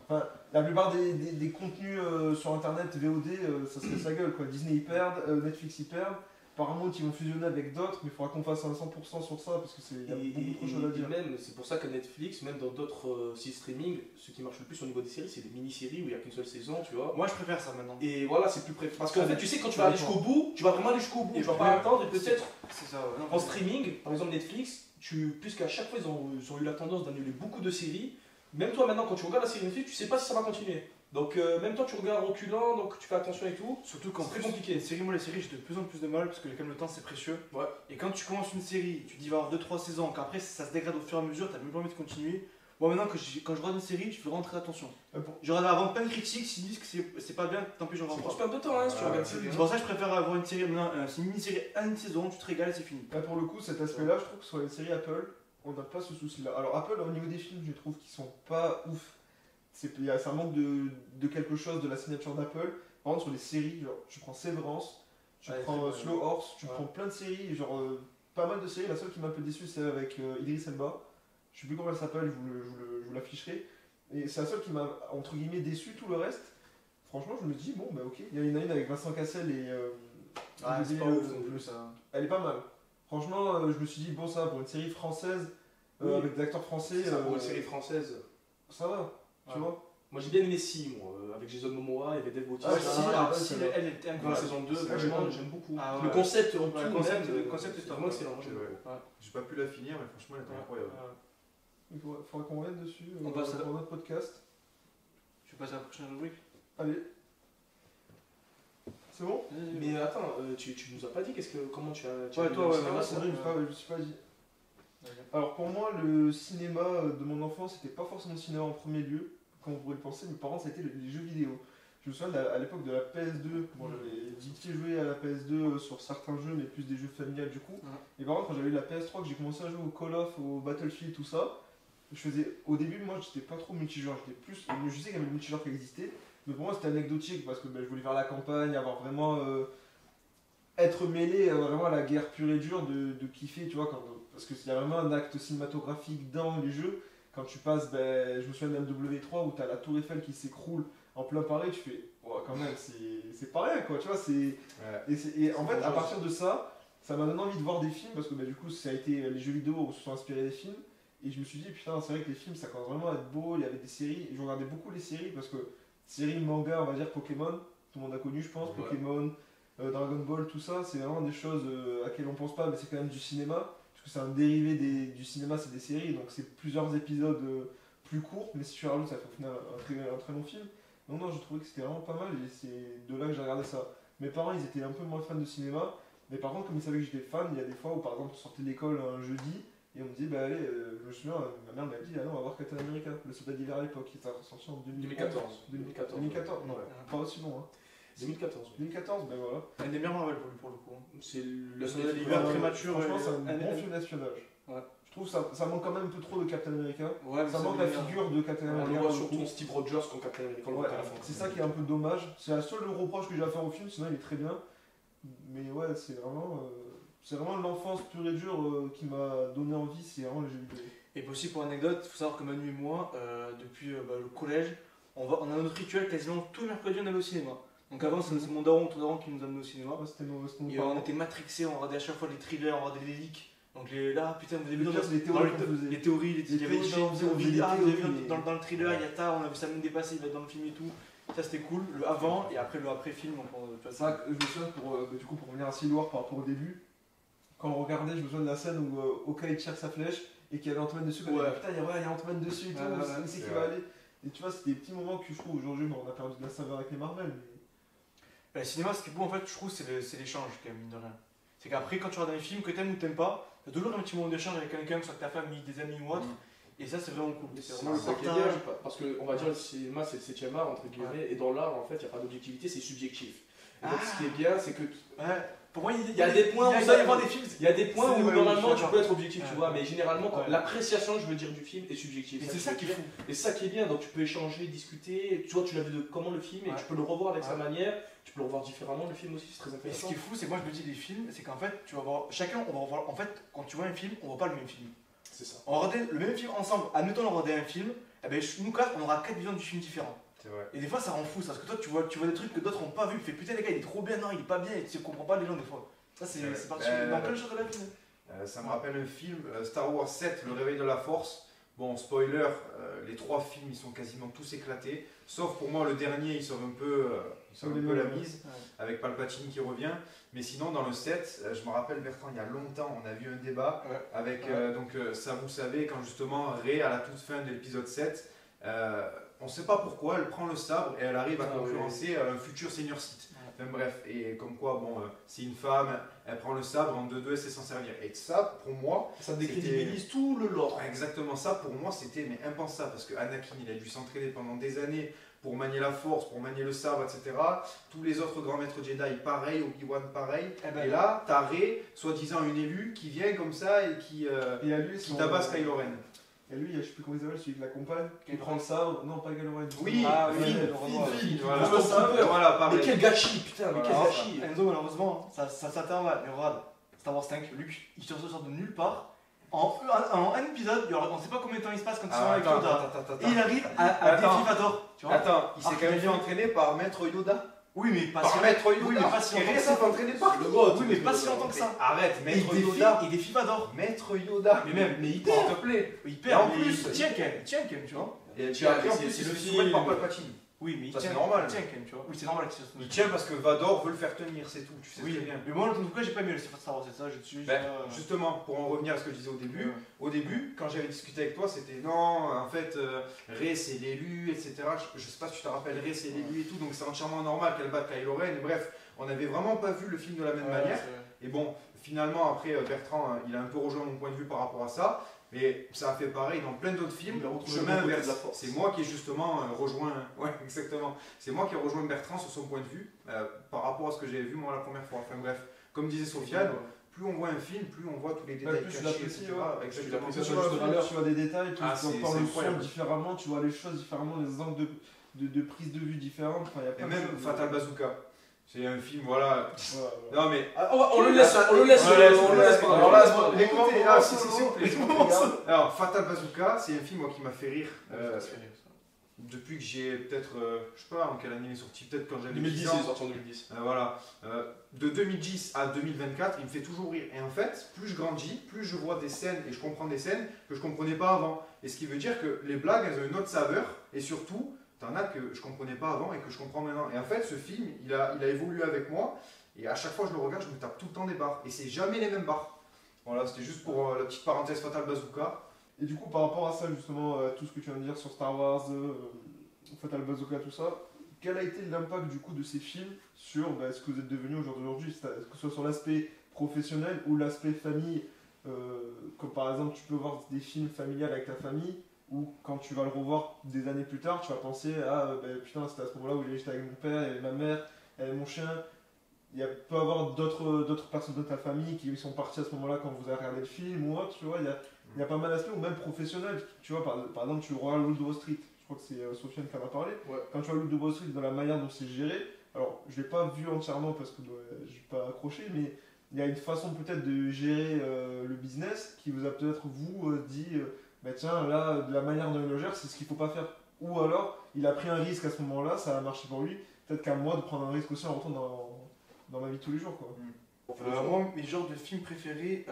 enfin, la plupart des contenus sur internet VOD, ça se fait sa gueule quoi. Disney ils perdent, Netflix ils perdent, Paramount ils vont fusionner avec d'autres, mais il faudra qu'on fasse un 100% sur ça parce que il y a beaucoup trop de choses à dire. Même, c'est pour ça que Netflix, même dans d'autres sites streaming, ce qui marche le plus au niveau des séries, c'est des mini-séries où il n'y a qu'une seule saison, tu vois. Moi je préfère ça maintenant. Et voilà, c'est plus près. Parce qu'en Ça fait, tu sais, quand tu ça vas aller dépend. jusqu'au bout, tu vas vraiment aller jusqu'au bout. Et Tu vas puis, pas attendre et peut-être C'est ça, ouais. Non, en streaming, par exemple Netflix, puisqu'à chaque fois ils ont eu la tendance d'annuler beaucoup de séries, même toi maintenant quand tu regardes la série Netflix, tu sais pas si ça va continuer. Donc même toi tu regardes en reculant, donc tu fais attention et tout. Surtout qu'en C'est plus, très compliqué. les séries, moi les séries, j'ai de plus en plus de mal parce que comme le temps c'est précieux. Ouais. Et quand tu commences une série, tu dis il va y avoir 2-3 saisons, qu'après ça se dégrade au fur et à mesure, t'as même pas envie de continuer. Moi maintenant quand je regarde une série, je fais vraiment très attention. Je regarde avant plein de critiques, s'ils disent que c'est pas bien, tant pis j'en C'est vois pour se pas. perdre de temps hein, si tu Ouais, regardes c'est une série. C'est pour ça que je préfère avoir une série, maintenant, c'est une mini-série, une saison, tu te régales et c'est fini. Là pour le coup, cet aspect-là, je trouve que sur les séries Apple, on n'a pas ce souci-là. Alors Apple, au niveau des films, je trouve qu'ils sont pas ouf. Ça manque de quelque chose de la signature d'Apple. Par contre, sur les séries, genre, tu prends Severance, tu Ouais, prends c'est Slow Horse, tu Ouais. prends plein de séries, genre pas mal de séries. La seule qui m'a un peu déçu, c'est avec Idris Elba. Je sais plus comment elle s'appelle, je vous l'afficherai. Et c'est la seule qui m'a, entre guillemets, déçu. Tout le reste, franchement, je me dis, bon, bah ok. Il y en a une avec Vincent Cassel et. Ah, j'ai c'est oublié pas ouf le- non le- plus ça. Elle est pas mal. Franchement, je me suis dit, bon, ça, pour une série française, Oui. avec des acteurs français, Ça, pour une série française. ça va, tu Ouais. vois. Moi j'ai bien aimé Si, moi, avec Jason Momoa, il y avait Dave Bautista. Ah, Si, Ah, Si, si, là. elle était Dans la incroyable. saison 2, C'est franchement, vrai. j'aime beaucoup. Ah, Le ouais. concept en Ouais, tout, le concept, même, le concept est c'est top, vraiment ouais. excellent. Moi, j'aime Ouais. beaucoup. J'ai pas pu la finir, mais franchement, elle était incroyable. Il faudra qu'on revienne dessus On passe à- pour notre podcast. Tu passes à la prochaine rubrique. Allez. C'est bon? Mais attends, tu nous as pas dit comment tu as Ouais, vu toi, le ouais, cinéma, ouais, ça C'est vrai, je me suis pas dit. Alors pour moi, le cinéma de mon enfance, c'était pas forcément le cinéma en premier lieu, comme on pourrait le penser, mais par contre, ça a été les jeux vidéo. Je me souviens à l'époque de la PS2, bon, j'avais vite fait jouer à la PS2 sur certains jeux, mais plus des jeux familiales du coup. Ouais. Et par contre, quand j'avais eu la PS3, que j'ai commencé à jouer au Call of, au Battlefield, tout ça, je faisais. Au début, moi, j'étais pas trop multijoueur, j'étais plus. Je sais qu'il y avait le multijoueur qui existait, mais pour moi, c'était anecdotique parce que je voulais faire la campagne, avoir vraiment. Être mêlé vraiment à la guerre pure et dure, de kiffer, tu vois, parce qu'il y a vraiment un acte cinématographique dans les jeux. Quand tu passes, je me souviens de MW3 où tu as la tour Eiffel qui s'écroule en plein Paris, tu fais, ouais, quand même, c'est pas rien, quoi, tu vois, Ouais. et en fait, à dangereux. partir de ça, ça m'a donné envie de voir des films, parce que du coup, ça a été, les jeux vidéo se sont inspirés des films, et je me suis dit, putain, c'est vrai que les films, ça commence vraiment à être beau, il y avait des séries, et je regardais beaucoup les séries, parce que séries, manga, on va dire Pokémon, tout le monde a connu, je pense, Ouais. Pokémon, Dragon Ball, tout ça, c'est vraiment des choses à laquelle on pense pas, mais c'est quand même du cinéma, parce que c'est un dérivé du cinéma, c'est des séries, donc c'est plusieurs épisodes plus courts, mais si tu rajoutes, ça fait au final un très long film. Donc non, je trouvais que c'était vraiment pas mal, et c'est de là que j'ai regardé ça. Mes parents, ils étaient un peu moins fans de cinéma, mais par contre, comme ils savaient que j'étais fan, il y a des fois où, par exemple, on sortait de l'école un jeudi, Et on me dit, bah allez, je me souviens, ma mère m'a dit, ah non, on va voir Captain America, le soldat d'hiver à l'époque, qui était ressorti en 2014. 2014, non, Ouais. pas aussi long, hein. 2014. 2014, ben voilà. Un des meilleurs Marvel pour le coup. C'est Le soldat soldat d'hiver. d'hiver prématuré. Franchement, c'est un un- bon un- film d'espionnage. Ouais. Je trouve ça manque quand même un peu trop de Captain America. Ouais, mais Ça c'est manque la bien. figure de Captain On America. le voit pour le surtout coup. Steve Rogers comme Captain America. On le Ouais, voit à la fin. c'est ça qui est un peu dommage. C'est la seule reproche que j'ai à faire au film, sinon il est très bien. Mais ouais, c'est vraiment l'enfance pure et dure qui m'a donné envie, c'est vraiment le jeu vidéo. Et puis aussi pour anecdote, il faut savoir que Manu et moi, depuis le collège, on a notre rituel quasiment tous les mercredis on allait au cinéma. Donc avant c'est mon daron, ton daron qui nous amenait au cinéma. Ouais, c'était nos Et on était matrixés, on regardait à chaque fois les thrillers, on regardait les leaks. Donc là, putain, vous avez vu Le dans pire, c'est les dans théories le- qu'on faisait. les théories, il y avait théories, des on faisait des vous avez vu théories. dans le thriller, il y a ça, on a vu Samine dépasser, il va être dans le film et tout. Ça c'était cool, le avant et après le après film. Donc, tu vois, C'est vrai que je me souviens, pour revenir à Civil War par rapport au début, quand on regardait, je me souviens de la scène où Hawkeye tire sa flèche et qu'il y avait Ant-Man dessus. Quand Ouais. on dit, putain, il y a Ant-Man dessus et tout, Ouais, ouais, où c'est c'est qu'il vrai. va aller. Et tu vois, c'est des petits moments que je trouve aujourd'hui, bon, on a perdu de la saveur avec les Marvel. Mais... Le cinéma, ce qui est beau en fait, je trouve, c'est l'échange quand même, mine de rien. C'est qu'après, quand tu regardes un film, que t'aimes ou t'aimes pas, t'as toujours un petit moment d'échange avec quelqu'un, que ce soit ta famille, des amis ou autre. Et ça, c'est vraiment cool. C'est C'est vraiment le ça qui est partage. bien, parce que on va dire le cinéma c'est le 7ème art entre guillemets, et dans l'art en fait il n'y a pas d'objectivité, c'est subjectif. Et donc ce qui est bien c'est que Ouais. Pour moi, il y a des points où il ça y a voir des films. il y a des points C'est où vrai, normalement oui, tu je peux être objectif tu Ouais. vois, mais généralement Ouais. l'appréciation je veux dire du film est subjective. Et c'est ça qui est fou. Et c'est ça qui est bien, donc tu peux échanger, discuter, tu vois tu l'as vu de comment le film et Ouais. tu peux le revoir avec sa Ouais. manière, tu peux le revoir différemment le film aussi, c'est très Et ce intéressant. qui est fou, c'est que moi je me dis les films, c'est qu'en fait, tu vas voir. Chacun, on va revoir. En fait, quand tu vois un film, on voit pas le même film. C'est ça. On va regarder le même film ensemble. Admettons, on regarde un film, eh ben, nous quatre, on aura 4 visions du film différents. C'est vrai. Et des fois, ça rend fou, ça, parce que toi, tu vois des trucs que d'autres n'ont pas vu. Tu fais putain, les gars, il est trop bien, non, il est pas bien, et tu comprends pas les gens des fois. Ça, c'est Ouais. particulier. Dans plein de choses de la vie. Ça me rappelle un film, Star Wars 7, Le Réveil de la Force. Bon, spoiler, les 3 films ils sont quasiment tous éclatés. Sauf pour moi, le dernier il sort un peu, la mise, Ouais. avec Palpatine qui revient. Mais sinon, dans le 7, je me rappelle Bertrand, il y a longtemps, on a vu un débat Ouais. avec, Ouais. ça vous savez, quand justement Rey, à la toute fin de l'épisode 7, on ne sait pas pourquoi, elle prend le sabre et elle arrive à Ah, concurrencer un futur senior Sith. Enfin, bref, et comme quoi, bon, c'est une femme, elle prend le sabre, en 2-2, elle sait s'en servir. Et ça, pour moi, Ça décrédibilise tout le lore. exactement ça, pour moi, c'était mais impensable, parce que Anakin, il a dû s'entraîner pendant des années pour manier la force, pour manier le sabre, etc. Tous les autres grands maîtres Jedi, pareil, Obi-Wan, pareil. Eh ben, Et là, t'as Rey, soi-disant une élue, qui vient comme ça et qui Et à lui, tabasse Kylo Ren. Et lui, je sais plus comment il s'appelle, celui qui l'accompagne, qui Kylo prend le sabre. Non, pas Kylo Ren. Oui, Ah, oui, Finn, le revoir. Finn, Qui voilà. prend le sabre. Voilà, Mais pareil. quel gâchis, putain, mais quel Alors, gâchis. Enzo, malheureusement, ça s'atteint mal. Mais regarde, Star Wars 5, Luke, il sort de nulle part. En un épisode, on sait pas combien de temps il se passe quand ils sont Ah, avec attends, Yoda. attends, Et il arrive à Attends. défier Vador. Tu vois Attends, il s'est Ah, quand même il fait a- entraîner par Maître Yoda. Oui, mais pas Par si Maître Yoda. Oui, mais pas si Et longtemps Rey que ça. s'est entraîné par Le goût. Oui, mais pas si longtemps que ça. Arrête, Et Maître Yoda. il défie Vador. Maître Yoda. Mais il S'il perd. te plaît. Il Et perd. en mais plus, il tient quand même, tu vois. Et Tiens, après, en c'est- plus, c'est il se le fait soumettre par film. Palpatine. Oui, mais il Ça, tient. c'est normal. Il tient quand même, tu vois. Oui, c'est normal qu'il se Il tient parce que Vador veut le faire tenir, c'est tout. Tu sais Oui, très bien. mais moi, en tout cas, j'ai pas aimé le Star Wars, c'est ça, je suis. Ben, justement, pour en revenir à ce que je disais au début, quand j'avais discuté avec toi, c'était non, en fait, Rey c'est l'élu, etc. Je sais pas si tu te rappelles, Rey c'est l'élu et tout, donc c'est entièrement normal qu'elle batte Kylo Ren. Et bref, on n'avait vraiment pas vu le film de la même manière. Et bon, finalement, après, Bertrand, il a un peu rejoint mon point de vue par rapport à ça. Mais ça a fait pareil dans plein d'autres films. Il a retrouvé Chemin le côté de inverse. la force. C'est moi qui ai justement rejoint. Ouais, exactement. C'est moi qui ai rejoint Bertrand sur son point de vue par rapport à ce que j'avais vu moi la première fois. Enfin bref, comme disait Sofiane, plus on voit un film, plus on voit tous les détails plus tu cachés, l'apprécies, etc. ouais. Exactement. Tu Tu vois, vois, tu vois des détails, tu Ah, entends c'est le son incroyable. différemment, tu vois les choses différemment, les angles de prise de vue différentes. Enfin, il y a Et plein de même choses. Fatal Bazooka. C'est un film, voilà. Ouais. Non mais. Ah, on le laisse, on le laisse, On le laisse, on le laisse. on le Alors laisse. là, Écoutez, ah, si, s'il vous plaît. Regarde. Alors, Fatal Bazooka, c'est un film moi, qui m'a fait rire. Depuis que j'ai peut-être, je sais pas en quelle année il est sorti, peut-être quand j'avais 2010, 10 il ans. est sorti en 2010. Voilà. De 2010 à 2024, il me fait toujours rire. Et en fait, plus je grandis, plus je vois des scènes et je comprends des scènes que je comprenais pas avant. Et ce qui veut dire que les blagues, elles ont une autre saveur. Et surtout, t'en as que je comprenais pas avant et que je comprends maintenant. Et en fait, ce film, il a évolué avec moi. Et à chaque fois que je le regarde, je me tape tout le temps des barres. Et c'est jamais les mêmes barres. Voilà, c'était juste pour la petite parenthèse Fatal Bazooka. Et du coup, par rapport à ça, justement, tout ce que tu viens de dire sur Star Wars, Fatal Bazooka, tout ça, quel a été l'impact du coup de ces films sur ce que vous êtes devenu au jour d'aujourd'hui, que ce soit sur l'aspect professionnel ou l'aspect famille, Comme par exemple, tu peux voir des films familiales avec ta famille, ou quand tu vas le revoir des années plus tard, tu vas penser à putain, c'était à ce moment-là où j'étais avec mon père, et ma mère, et mon chien. Peut y avoir d'autres personnes de ta famille qui sont parties à ce moment-là quand vous avez regardé le film ou autre, tu vois. Il y a pas mal d'aspects, ou même professionnels. Tu vois, par exemple, tu regardes Loup de Wall Street, je crois que c'est Sofiane qui en a parlé. Ouais. Quand tu vois Loup de Wall Street, dans la manière dont c'est géré, alors je l'ai pas vu entièrement parce que je n'ai pas accroché, mais il y a une façon peut-être de gérer le business qui vous a peut-être dit tiens, là, de la manière dont il le gère, c'est ce qu'il faut pas faire. Ou alors, il a pris un risque à ce moment-là, ça a marché pour lui. Peut-être qu'à moi de prendre un risque aussi en retournant dans ma vie de tous les jours, quoi. Moi, mes genres de films préférés,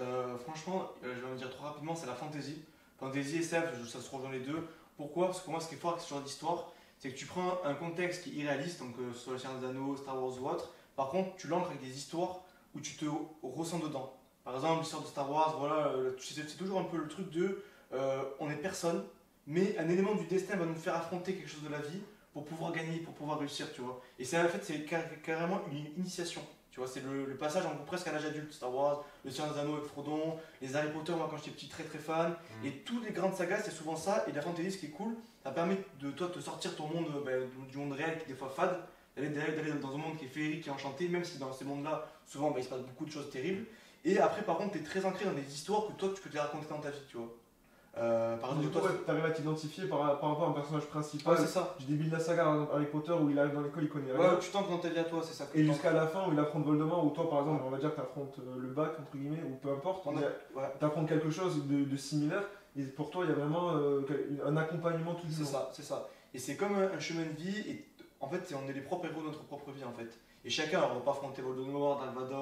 franchement, je vais en dire trop rapidement, c'est la fantasy. Fantasy et SF, ça se rejoint les deux. Pourquoi? Parce que moi, ce qui est fort avec ce genre d'histoire, c'est que tu prends un contexte qui est irréaliste, donc sur le Seigneur des Anneaux, Star Wars ou autre. Par contre, tu l'ancres avec des histoires où tu te ressens dedans. Par exemple, l'histoire de Star Wars, voilà, c'est toujours un peu le truc de on est personne, mais un élément du destin va nous faire affronter quelque chose de la vie pour pouvoir gagner, pour pouvoir réussir, tu vois. Et c'est en fait, c'est carrément une initiation. Tu vois, c'est le passage en gros presque à l'âge adulte. Star Wars, Le Seigneur des Anneaux avec Frodon, les Harry Potter, moi quand j'étais petit, très très fan. Et toutes les grandes sagas, c'est souvent ça. Et la fantasy, ce qui est cool, ça permet de toi te sortir ton monde, du monde réel qui est des fois fade, d'aller dans un monde qui est féerique, qui est enchanté, même si dans ces mondes-là, souvent il se passe beaucoup de choses terribles. Et après, par contre, tu es très ancré dans des histoires que toi tu peux te les raconter dans ta vie, tu vois. Par exemple, Du coup, tu arrives à t'identifier par rapport à un personnage principal. Ouais, c'est ça. J'ai débile de la saga Harry Potter où il arrive dans l'école, il connaît rien. Ouais, tu t'ancres dans ta vie à toi, c'est ça. Et jusqu'à la fin où il affronte Voldemort, où toi par exemple, on va dire que tu affrontes le bac, entre guillemets, ou peu importe, tu affrontes quelque chose de similaire, et pour toi il y a vraiment un accompagnement tout du long. C'est ça, c'est ça. Et c'est comme un chemin de vie, et en fait, on est les propres héros de notre propre vie en fait. Et chacun, alors, on va pas affronter Voldemort, Dark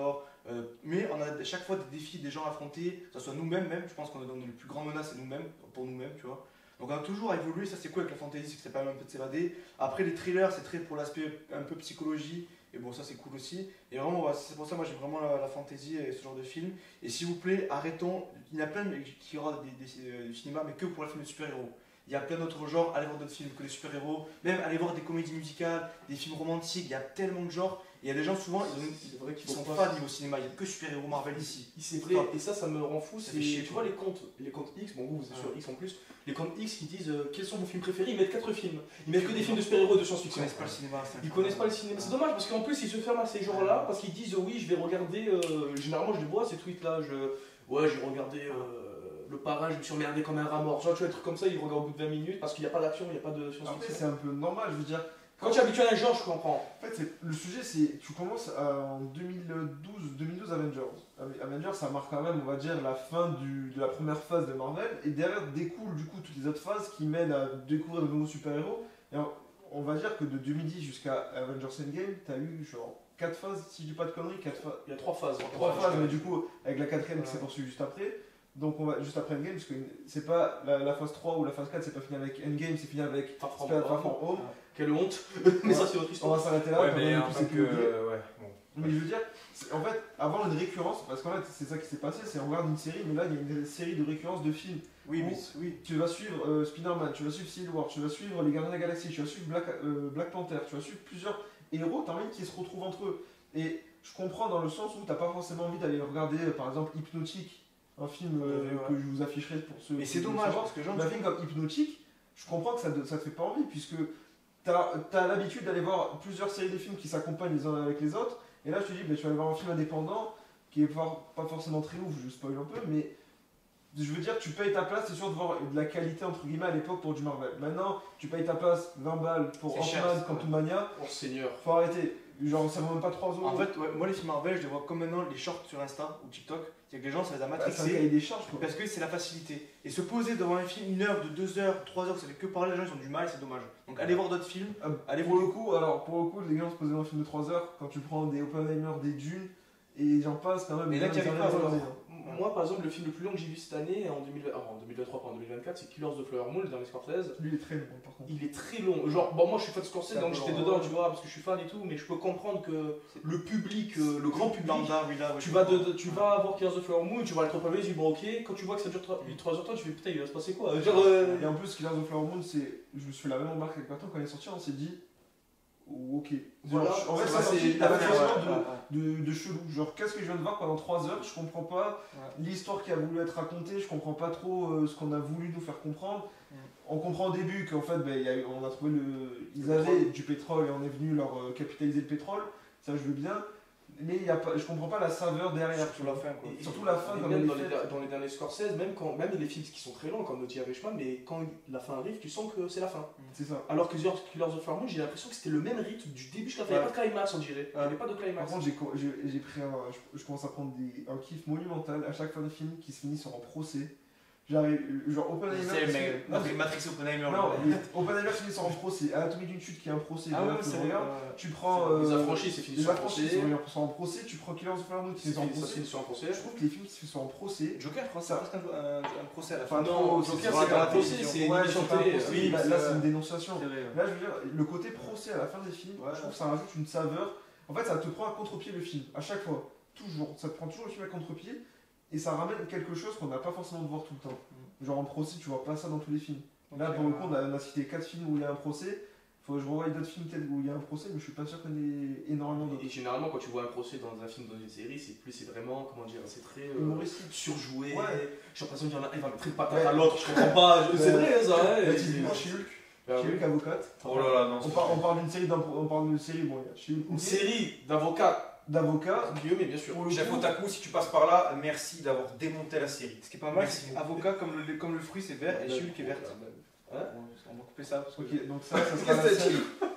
mais on a chaque fois des défis, des gens à affronter, que ce soit nous-mêmes même, je pense qu'on est dans les plus grandes menaces, c'est nous-mêmes, pour nous-mêmes, tu vois. Donc on a toujours évolué, ça c'est cool avec la fantasy, c'est que ça permet un peu de s'évader. Après les thrillers, c'est très pour l'aspect un peu psychologie, et bon ça c'est cool aussi. Et vraiment, c'est pour ça moi j'aime vraiment la fantasy et ce genre de film. Et s'il vous plaît, arrêtons, il y en a plein qui aura du cinéma, mais que pour les films de super-héros. Il y a plein d'autres genres, allez voir d'autres films que les super-héros, même allez voir des comédies musicales, des films romantiques, il y a tellement de genres. Et il y a des gens souvent, ils sont fans au cinéma, il n'y a que super-héros Marvel ici. C'est vrai, et ça me rend fou. Tu vois les comptes X, bon vous êtes sur X en plus, les comptes X qui disent quels sont vos films préférés, ils mettent 4 films. Ils mettent que des films de super-héros de science-fiction. Ils connaissent pas le cinéma. Ils connaissent pas le cinéma. C'est dommage parce qu'en plus ils se ferment à ces genres-là parce qu'ils disent oui, je vais regarder. Généralement je les vois ces tweets-là. J'ai regardé Le Parrain, je me suis emmerdé comme un rat mort. Genre tu vois, des trucs comme ça, ils regardent au bout de 20 minutes parce qu'il n'y a pas d'action, il n'y a pas de science-fiction. Après, c'est un peu normal, je veux dire. Quand tu es habitué à un genre, je comprends. En fait, le sujet, c'est tu commences en 2012 Avengers, ça marque quand même, on va dire, la fin de la première phase de Marvel. Et derrière découlent du coup toutes les autres phases qui mènent à découvrir de nouveaux super-héros. Et on va dire que de 2010 jusqu'à Avengers Endgame, tu as eu genre 4 phases, si je dis pas de conneries, 4 phases. Il y a 3 phases. 3 phases, mais du coup, avec la quatrième qui s'est poursuivie juste après. Donc on va juste après Endgame, parce que c'est pas la phase 3 ou la phase 4, c'est pas fini avec Endgame, c'est fini avec Far From Home. Quelle honte. Mais ça c'est autre On histoire. va s'arrêter là, Ouais, mais en tant que. Mais je veux dire, en fait, avoir une récurrence, parce qu'en fait c'est ça qui s'est passé, c'est on regarde une série, mais là il y a une série de récurrences de films. Oui, Où tu vas suivre Spider-Man, tu vas suivre Civil War, tu vas suivre les Gardiens de la Galaxie, tu vas suivre Black Panther, tu vas suivre plusieurs héros, t'as envie qui se retrouvent entre eux. Et je comprends dans le sens où t'as pas forcément envie d'aller regarder par exemple Hypnotique, un film que je vous afficherai pour ceux. Mais c'est dommage parce que un film comme Hypnotique, je comprends que ça te fait pas envie puisque t'as l'habitude d'aller voir plusieurs séries de films qui s'accompagnent les uns avec les autres. Et là, je te dis, tu vas aller voir un film indépendant qui est pas forcément très ouf, je spoil un peu, mais je veux dire, tu payes ta place, c'est sûr de voir de la qualité entre guillemets à l'époque pour du Marvel. Maintenant, tu payes ta place 20 balles pour Ant-Man, Quantumania. Oh Seigneur. Faut arrêter. Genre, ça vaut même pas 3 euros. En fait, moi, les films Marvel, je les vois comme maintenant les shorts sur Insta ou TikTok. C'est que les gens, ça les a c'est un matrixés. cahier des charges quoi. Parce que c'est la facilité. Et se poser devant un film 1 heure, de 2 heures, 3 heures, ça fait que parler, les gens ils ont du mal, c'est dommage. Donc allez voir d'autres films. Allez Pour le coup, les gars, on se posait dans un film de 3 heures quand tu prends des Oppenheimer, des Dunes, et j'en passe quand même. Mais là, ils tu arrives pas à arrivent voir. Moi, par exemple, le film le plus long que j'ai vu cette année, en 2023, pas en 2024, c'est Killers of the Flower Moon, dans les Scorsese. Lui, il est très long par contre. Il est très long. Genre, bon, moi je suis fan de Scorsese, donc j'étais dedans, tu vois, parce que je suis fan et tout, mais je peux comprendre que le public, le grand public, tu vas voir Killers of the Flower Moon, tu vas être préparé, tu dis bon, ok, quand tu vois que ça dure 3h30, tu fais putain, il va se passer quoi. Et en plus, Killers of the Flower Moon, je me suis fait la même remarque avec Bertrand quand il est sorti, on s'est dit, ou ok. Voilà, Genre, en fait, ça, ça c'est sorti la avec fin, un genre de chelou. Genre, qu'est-ce que je viens de voir pendant 3 heures, je comprends pas l'histoire qui a voulu être racontée, je comprends pas trop ce qu'on a voulu nous faire comprendre. On comprend au début qu'en fait, on a trouvé ils avaient du pétrole et on est venu leur capitaliser le pétrole, ça je veux bien. Mais je comprends pas la saveur derrière. Surtout la fin, quoi. Surtout la fin, Et comme même elle dans est faite. dans les derniers Scorsese, même les films qui sont très longs, comme Naughty Irishman, mais quand la fin arrive, tu sens que c'est la fin. C'est ça. Alors que Killers of Flower Moon, j'ai l'impression que c'était le même rythme du début jusqu'à la fin. Il n'y avait pas de climax, on dirait. Il n'y avait pas de Par climax. contre, j'ai pris je commence à prendre un kiff monumental à chaque fin de film qui se finit sur un procès. J'arrive, genre Oppenheimer. Matrix Oppenheimer. Non, mais Oppenheimer finit sur un procès. Anatomie d'une chute qui est un procès. Ah ouais, d'ailleurs, que c'est je vrai. regarde. Tu prends. Les affranchis, c'est fini Les sur un affranchis procès. sur un procès. Tu prends Killers of Flower Moon qui C'est est sur un fini, ça procès. finit sur un procès. Je trouve que les films qui se font sur un procès. Joker, je crois, c'est presque un procès à la fin. Enfin, Non, trop, Joker, c'est c'est pas pas un un procès, c'est une Ouais, émission c'est pas un télé. procès. Oui, Là, c'est une dénonciation. C'est vrai. Là, je veux dire, le côté procès à la fin des films, Ouais. je trouve que ça rajoute une saveur. En fait, ça te prend à contre-pied le film, à chaque fois. Toujours. Ça te prend toujours le film à contre-pied. Et ça ramène quelque chose qu'on n'a pas forcément de voir tout le temps. Genre en procès, tu vois pas ça dans tous les films. Là, pour le coup, on a cité 4 films où il y a un procès. Faut que je revoie d'autres films peut-être où il y a un procès, mais je suis pas sûr qu'il y en ait énormément d'autres. Et généralement, quand tu vois un procès dans un film, dans une série, c'est vraiment, comment dire, c'est très Humoristique. surjoué. Ouais. J'ai l'impression qu'il y en a un, il va mettre une patate Ouais. à l'autre, je comprends pas. C'est vrai, ça, ouais. Là, typiquement, She-Hulk. Ah oui. She-Hulk avocate. Oh là là, non. On parle d'une série, bon, il y a She-Hulk Une série d'avocats d'avocats. Guillaume, bien sûr. Pour le Chef coup, Otaku, si tu passes par là, merci d'avoir démonté la série. Ce qui est pas mal, Merci c'est beaucoup. avocat comme le fruit c'est vert et Chul qui est verte. Hein On va couper ça parce que. Ok, donc ça sera la scène.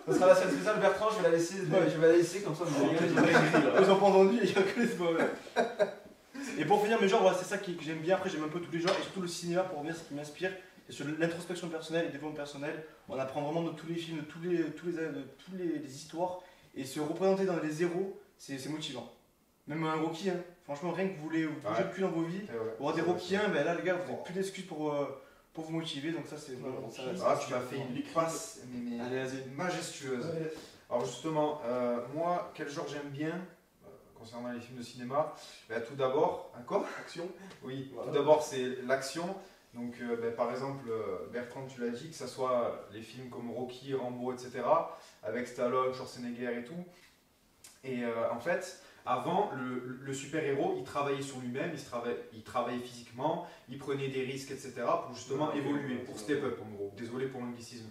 Ça sera la scène spéciale. Bertrand, je vais la laisser comme ça. Vous allez Ils ont pas entendu, il y a que les mauvais. Et pour finir, mais genre, voilà, c'est ça que j'aime bien. Après, j'aime un peu tous les genres et surtout le cinéma pour revenir, ce qui m'inspire. C'est sur l'introspection personnelle et le développement personnel. On apprend vraiment de tous les films, de toutes les histoires. Et se représenter dans les héros, c'est motivant. Même un Rocky, hein. Franchement, rien que vous voulez vous bouger le cul dans vos vies, voir des Rockiens, ben là, les gars, vous n'avez plus d'excuses pour vous motiver. Donc, ça, c'est vraiment ça. Ah, tu m'as fait une passe mais Allez, vas-y. majestueuse. Alors justement, moi, quel genre j'aime bien concernant les films de cinéma? Tout d'abord, quoi? Action. Oui, Voilà. tout d'abord c'est l'action. Donc par exemple, Bertrand, tu l'as dit, que ce soit les films comme Rocky, Rambo, etc., avec Stallone, Schwarzenegger et tout. Et en fait, avant, le super-héros, il travaillait sur lui-même, il travaillait physiquement, il prenait des risques, etc., pour justement évoluer, pour step up en gros. Désolé pour l'anglicisme.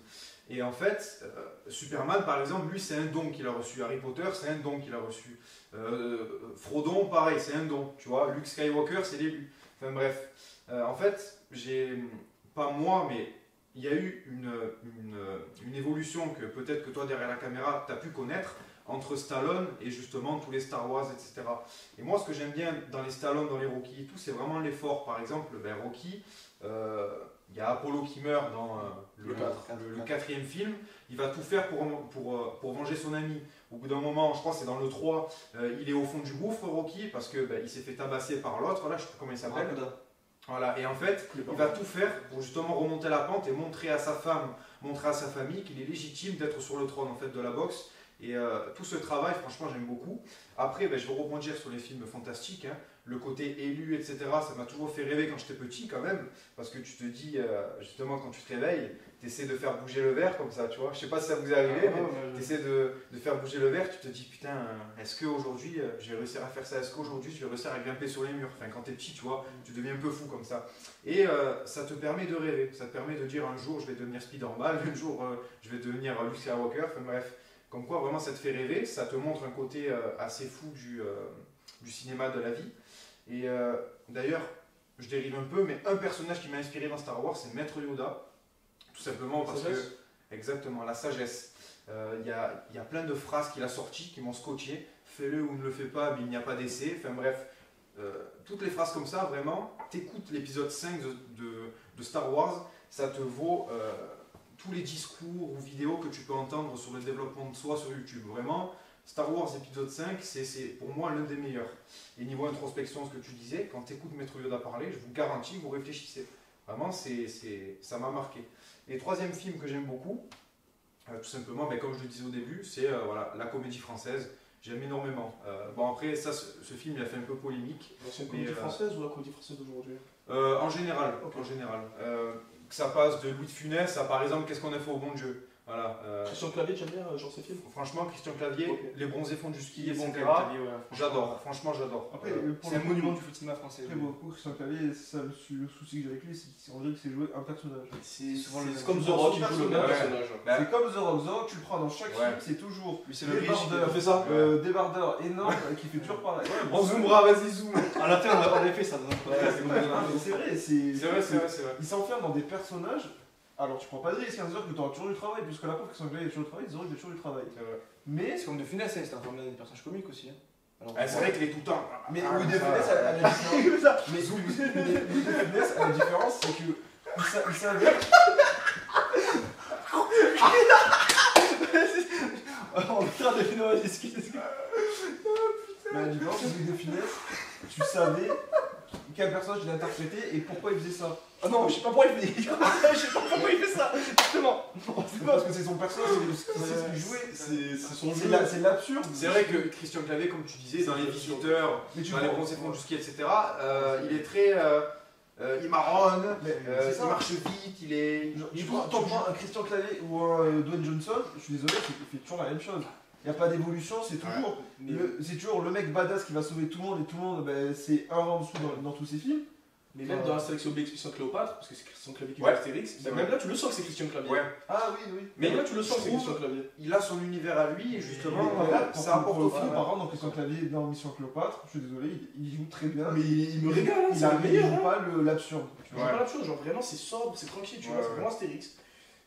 Et en fait, Superman, par exemple, lui, c'est un don qu'il a reçu. Harry Potter, c'est un don qu'il a reçu. Frodon, pareil, c'est un don. Tu vois, Luke Skywalker, c'est l'élu. Enfin bref. En fait, pas moi, mais il y a eu une évolution que peut-être que toi, derrière la caméra, tu as pu connaître entre Stallone et justement tous les Star Wars, etc. Et moi, ce que j'aime bien dans les Stallone, dans les Rocky et tout, c'est vraiment l'effort. Par exemple, Rocky, il y a Apollo qui meurt dans le 4e film. Il va tout faire pour venger son ami. Au bout d'un moment, je crois que c'est dans le 3, il est au fond du gouffre, Rocky, parce que il s'est fait tabasser par l'autre, là, je sais pas comment il s'appelle. Voilà, et en fait, il va tout faire pour justement remonter la pente et montrer à sa femme, montrer à sa famille qu'il est légitime d'être sur le trône en fait de la boxe. Et tout ce travail, franchement, j'aime beaucoup. Après, je vais rebondir sur les films fantastiques. Hein. Le côté élu, etc., ça m'a toujours fait rêver quand j'étais petit quand même. Parce que tu te dis, justement, quand tu te réveilles, tu essaies de faire bouger le verre comme ça, tu vois. Je sais pas si ça vous est arrivé, mais tu essaies de faire bouger le verre, tu te dis, putain, est-ce qu'aujourd'hui, je vais réussir à faire ça? Est-ce qu'aujourd'hui, je vais réussir à grimper sur les murs? Enfin, quand tu es petit, tu vois, tu deviens un peu fou comme ça. Et ça te permet de rêver. Ça te permet de dire, un jour, je vais devenir Spider-Man, un jour, je vais devenir Luke Skywalker, enfin bref. Comme quoi, vraiment, ça te fait rêver, ça te montre un côté assez fou du cinéma de la vie. Et d'ailleurs, je dérive un peu, mais un personnage qui m'a inspiré dans Star Wars, c'est Maître Yoda. Tout simplement parce que... Exactement, la sagesse. Il y a plein de phrases qu'il a sorties qui m'ont scotché. Fais-le ou ne le fais pas, mais il n'y a pas d'essai. Enfin bref, toutes les phrases comme ça, vraiment, t'écoutes l'épisode 5 de Star Wars, ça te vaut... tous les discours ou vidéos que tu peux entendre sur le développement de soi sur YouTube. Vraiment, Star Wars épisode 5, c'est pour moi l'un des meilleurs. Et niveau introspection, ce que tu disais, quand tu écoutes Maître Yoda parler, je vous garantis que vous réfléchissez. Vraiment, ça m'a marqué. Et troisième film que j'aime beaucoup, tout simplement, comme je le disais au début, c'est la comédie française. J'aime énormément. Bon après, ce film, il a fait un peu polémique. L'ancienne comédie française ou la comédie française d'aujourd'hui? En général. Que ça passe de Louis de Funès à par exemple Qu'est-ce qu'on a fait au bon Dieu. Voilà. Christian Clavier, j'aime bien genre ses films. Franchement, Christian Clavier, Ok. Les bronzés font du ski, Il est bon, etc. Clavier, ouais, franchement. J'adore, franchement j'adore. Après, pour C'est le un coup, monument du cinéma français. Après, beaucoup, Christian Clavier, c'est ça le souci que j'ai avec lui, c'est qu'on dirait que c'est jouer un personnage. C'est souvent le c'est comme même The Rock, il personnage. joue le même Ouais. personnage. Bah, C'est comme The Rock. The Rock, tu le prends dans chaque Ouais. film, c'est toujours Lui, c'est le riche. débardeur, Il fait ça. débardeur énorme qui fait toujours pareil. on zoomera, vas-y zoom. À la fin, on avait fait ça dans notre Ouais, podcast. c'est Ouais, non, mais c'est vrai, C'est vrai, c'est vrai, c'est vrai. Il s'enferme dans des personnages. Alors tu prends pas de risque, hein, c'est-à-dire que tu auras toujours du travail, puisque la preuve Christian Clavier il y a toujours du travail, The Rock il y a toujours du travail. C'est vrai. Mais, C'est comme de Funès, c'est un personnage comique aussi. hein. Alors, Ah, c'est vrai qu'il est tout le temps. mais Ah, Louis de ça, Funès, elle a la différence. Mais Louis de Funès, elle a la différence, c'est que il savait. on mettra des phénomènes, excusez. Mais la différence, c'est que Louis de Funès, tu savais quel personnage il interprétait et pourquoi il faisait ça. Ah non, je sais pas pourquoi il fait, je sais pas pourquoi il fait ça, justement. C'est parce que c'est son personnage, c'est ce qu'il jouait. C'est son C'est jeu. c'est l'absurde. C'est vrai que Christian Clavier, comme tu disais, dans Les Visiteurs, Mais tu dans Les vois, bronzés font du ski, etc., il est très. Il marronne, Mais c'est ça. il marche vite, il est. Genre, il tu prend- prends un Christian Clavier ou un Dwayne Johnson, je suis désolé, il fait toujours la même chose. Il n'y a pas d'évolution, c'est toujours, c'est toujours le mec badass qui va sauver tout le monde et tout le monde, ben, c'est un rang en dessous dans tous ses films. Mais même dans Astérix et Obélix Mission Cléopâtre, parce que c'est Christian Clavier qui joue Ouais. Astérix, C'est bah, vrai. même là tu le sens que c'est Christian Clavier. Ouais. Ah oui, oui. Mais là tu le sens que c'est Je trouve- Christian Clavier. Il a son univers à lui et justement, Mais là, ça apporte au film. Par contre, dans Christian Clavier, dans Mission Cléopâtre, je suis désolé, il joue très bien. Mais il me régale, hein, Il c'est le meilleur. joue hein. pas l'absurde. Je vois pas la chose, genre vraiment c'est sobre, c'est tranquille, tu Ouais, vois, c'est ouais. vraiment Astérix.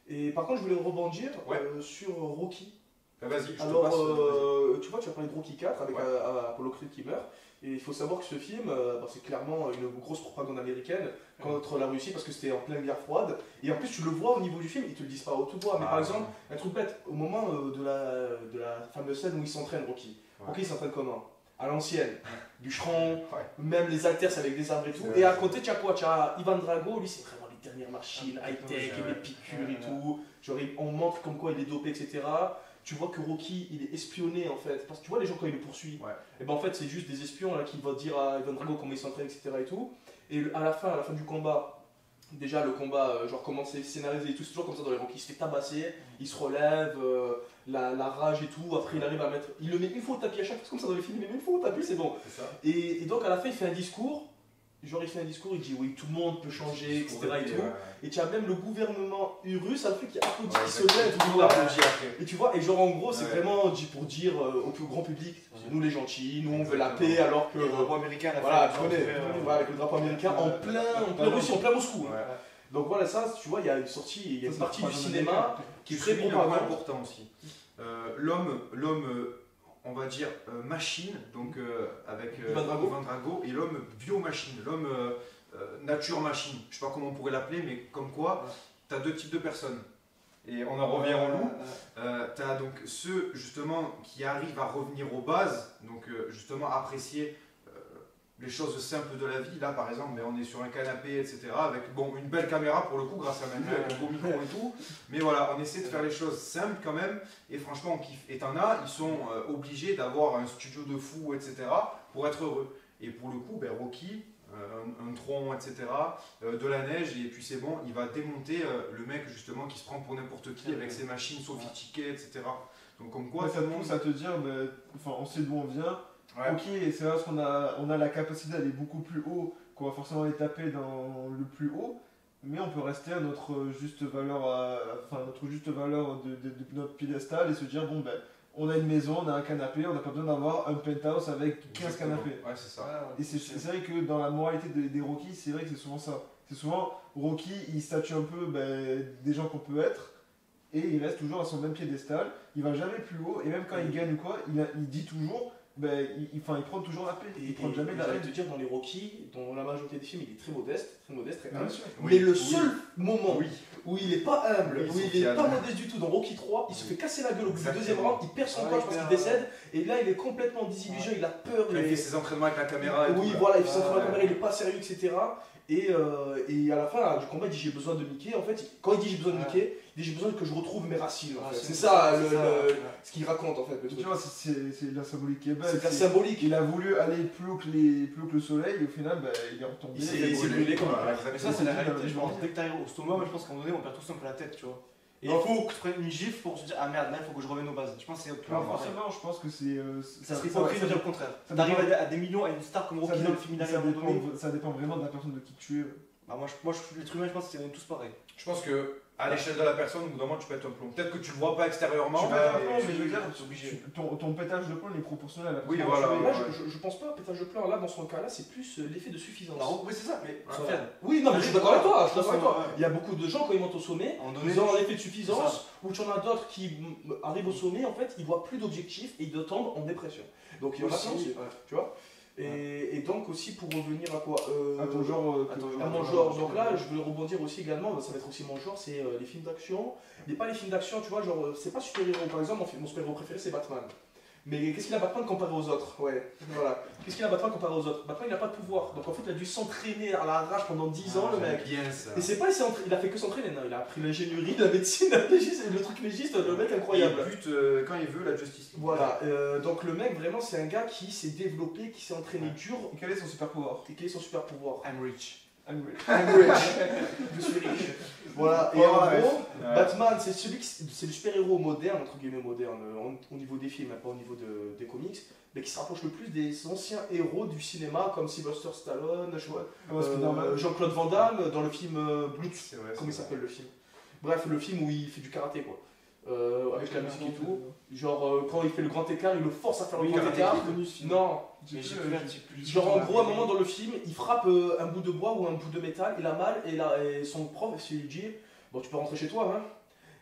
Et par contre, je voulais rebondir Ouais. sur Rocky. Bah, vas-y, je te Alors, passe. tu vois, tu as parlé de Rocky 4 avec Ouais. Apollo Creed qui meurt. Et il faut savoir que ce film, c'est clairement une grosse propagande américaine contre la Russie parce que c'était en pleine guerre froide. Et en plus, tu le vois au niveau du film, ils te le disent pas à haute voix. Mais Ah, par exemple, un truc bête, au moment de la fameuse scène où il s'entraîne, Rocky. Ouais. Rocky il s'entraîne comment? À l'ancienne, bûcheron, Ouais. même les haltères c'est avec des arbres et tout. C'est Et à vrai. côté, tu as quoi? Tu as Ivan Drago, lui c'est vraiment les dernières machines, Ah, high-tech, ouais, et ouais. les piqûres et tout. Genre, on montre comme quoi il est dopé, etc. Tu vois que Rocky il est espionné en fait. Parce que tu vois les gens quand il le poursuit. Ouais. Et ben en fait c'est juste des espions là qui vont dire à Ivan Drago comment il s'entraîne, etc. et tout. Et à la fin du combat, déjà le combat, genre comment c'est scénarisé et tout, c'est toujours comme ça dans les Rocky. Il se fait tabasser, il se relève, la rage et tout. Après il arrive à mettre. Il le met une fois au tapis à chaque fois, c'est comme ça dans les films, il met une fois au tapis, c'est bon. C'est ça. Et donc à la fin il fait un discours. Genre il fait un discours, il dit oui tout le monde peut changer, etc. et tout. Et tu as même le gouvernement russe après qui applaudit, qui se lève, tout le monde applaudit. Et tu vois, et genre en gros c'est Ouais. vraiment dit pour dire au plus grand public, c'est nous les gentils, nous on veut la Exactement. paix alors que... Le drapeau américain, la Voilà, fin, tu connais, voilà, avec le drapeau américain en plein Russie, en plein Moscou. Ouais. Donc voilà, ça, tu vois, il y a une sortie, il y a une partie du cinéma qui est Je très souligne un point propagande. important aussi. L'homme, on va dire machine, donc avec Ivan Drago. Ivan Drago, et l'homme biomachine, l'homme nature machine. Je sais pas comment on pourrait l'appeler, mais comme quoi, tu as deux types de personnes. Et on en revient en loup. Tu as donc ceux justement qui arrivent à revenir aux bases, donc justement apprécier les choses simples de la vie. Là par exemple, mais on est sur un canapé, etc. Avec bon, une belle caméra pour le coup, grâce à Manu, avec un beau micro et tout. Mais voilà, on essaie de faire les choses simples quand même. Et franchement, on kiffe. Et t'en as, ils sont obligés d'avoir un studio de fou, etc. pour être heureux. Et pour le coup, ben, Rocky, un tronc, etc. De la neige, et puis c'est bon, il va démonter le mec justement qui se prend pour n'importe qui avec ses machines sophistiquées, etc. Donc comme quoi, Ouais, ça tout te le monde... pousse à te dire, ben, enfin, on sait d'où on vient. Ouais. Ok, c'est vrai qu'on a la capacité d'aller beaucoup plus haut, qu'on va forcément aller taper dans le plus haut, mais on peut rester à notre juste valeur, notre juste valeur de notre piédestal et se dire bon ben, on a une maison, on a un canapé, on n'a pas besoin d'avoir un penthouse avec 15 Exactement. canapés. Ouais, c'est ça. Et c'est vrai que dans la moralité des Rocky, c'est vrai que c'est souvent ça. C'est souvent Rocky, il statue un peu des gens qu'on peut être. Et il reste toujours à son même piédestal, il va jamais plus haut, et même quand il gagne ou quoi, il dit toujours, il prend toujours la paix, il prend jamais la j'allais haine. te dire, dans les Rocky, dans la majorité des films, il est très modeste, très Bien humble. sûr. Mais le seul moment Oui. où il est pas humble, Oui, où il est social. pas modeste du tout, dans Rocky 3, il se fait casser la gueule au bout du Exactement. deuxième round, il perd son Ouais, coach parce il qu'il perd, décède, et là il est complètement désillusionné, il a peur. Quand il fait ses entraînements avec la caméra et Oui, tout, là. voilà, il fait ça sur la Ouais. caméra, il est pas sérieux, etc. Et à la fin du combat, il dit j'ai besoin de Mickey. En fait, quand il dit j'ai besoin de Mickey, il dit j'ai besoin que je retrouve mes racines. En fait. C'est ça, ce qu'il raconte en fait. Le Tu truc. vois, c'est la symbolique qui est belle. C'est la symbolique. Il a voulu aller plus haut que le soleil, et au final, il est retombé. Il s'est brûlé comme Voilà, un Mais ça, exactement. c'est la réalité. Je pense, dès que t'arrives au stomach, moi, je pense qu'à un moment donné, on perd tous un peu la tête, tu vois. Et il faut que tu prennes une gifle pour se dire ah merde, là il faut que je revienne aux bases. Je pense que c'est plus Alors important. forcément, je pense que c'est. Ça serait hypocrite de dire le contraire. T'arrives à des millions, à une star comme Rocky dans le film, il arrive à un moment donné. ça dépend vraiment de la personne de qui tu es. Bah, l'être humain, je pense que c'est tous pareil. Je pense que à l'échelle de la personne, au bout d'un moment, tu pètes un plomb. Peut-être que tu le vois pas extérieurement. Tu pètes un plomb, mais mais je veux dire, c'est obligé. ton pétage de plomb il est proportionnel à la Oui, personne. voilà. Moi, je pense pas, pétage de plomb, là, dans son cas-là, c'est plus l'effet de suffisance. Alors, oui, c'est ça, mais Sofiane. Oui, non, mais je suis d'accord avec toi. Je suis d'accord avec toi. Ouais. Il y a beaucoup de gens, quand ils montent au sommet, À un moment donné, ils ont un effet de suffisance, ou tu en as d'autres qui arrivent au sommet, en fait, ils voient plus d'objectifs et ils tombent en dépression. Donc il y en a plein aussi, tu vois. Et donc aussi pour revenir à quoi À ton genre. à mon genre. Donc là, je voulais rebondir aussi également, ça va être aussi mon genre, c'est les films d'action. Mais pas les films d'action, tu vois, genre, c'est pas super-héros. Par exemple, mon super-héros préféré, c'est Batman. Mais qu'est-ce qu'il a Batman comparé aux autres? Ouais, voilà. Qu'est-ce qu'il a Batman comparé aux autres? Batman, il n'a pas de pouvoir. Donc en fait, il a dû s'entraîner à la rage pendant 10 ans, le mec. Bien ça. Et c'est pas, il a fait que s'entraîner, non, il a appris l'ingénierie, la médecine, le truc légiste, le mec incroyable. Il bute quand il veut la justice. Voilà, donc le mec vraiment c'est un gars qui s'est développé, qui s'est entraîné dur. Et quel est son super pouvoir? Et quel est son super pouvoir? I'm rich. I'm rich. Je suis riche. Voilà, et en gros, Batman c'est le super-héros moderne, entre guillemets moderne, au niveau des films, pas au niveau des comics, mais qui se rapproche le plus des anciens héros du cinéma comme Sylvester Stallone, Jean-Claude Van Damme dans le film Blood. Comment il s'appelle le film? Bref, le film où il fait du karaté quoi. Avec la musique et tout. Genre quand il fait le grand écart, il le force à faire le grand écart. Non. Genre en gros, à un moment dans le film, il frappe un bout de bois ou un bout de métal, il a mal et son prof il lui dit bon tu peux rentrer chez toi hein.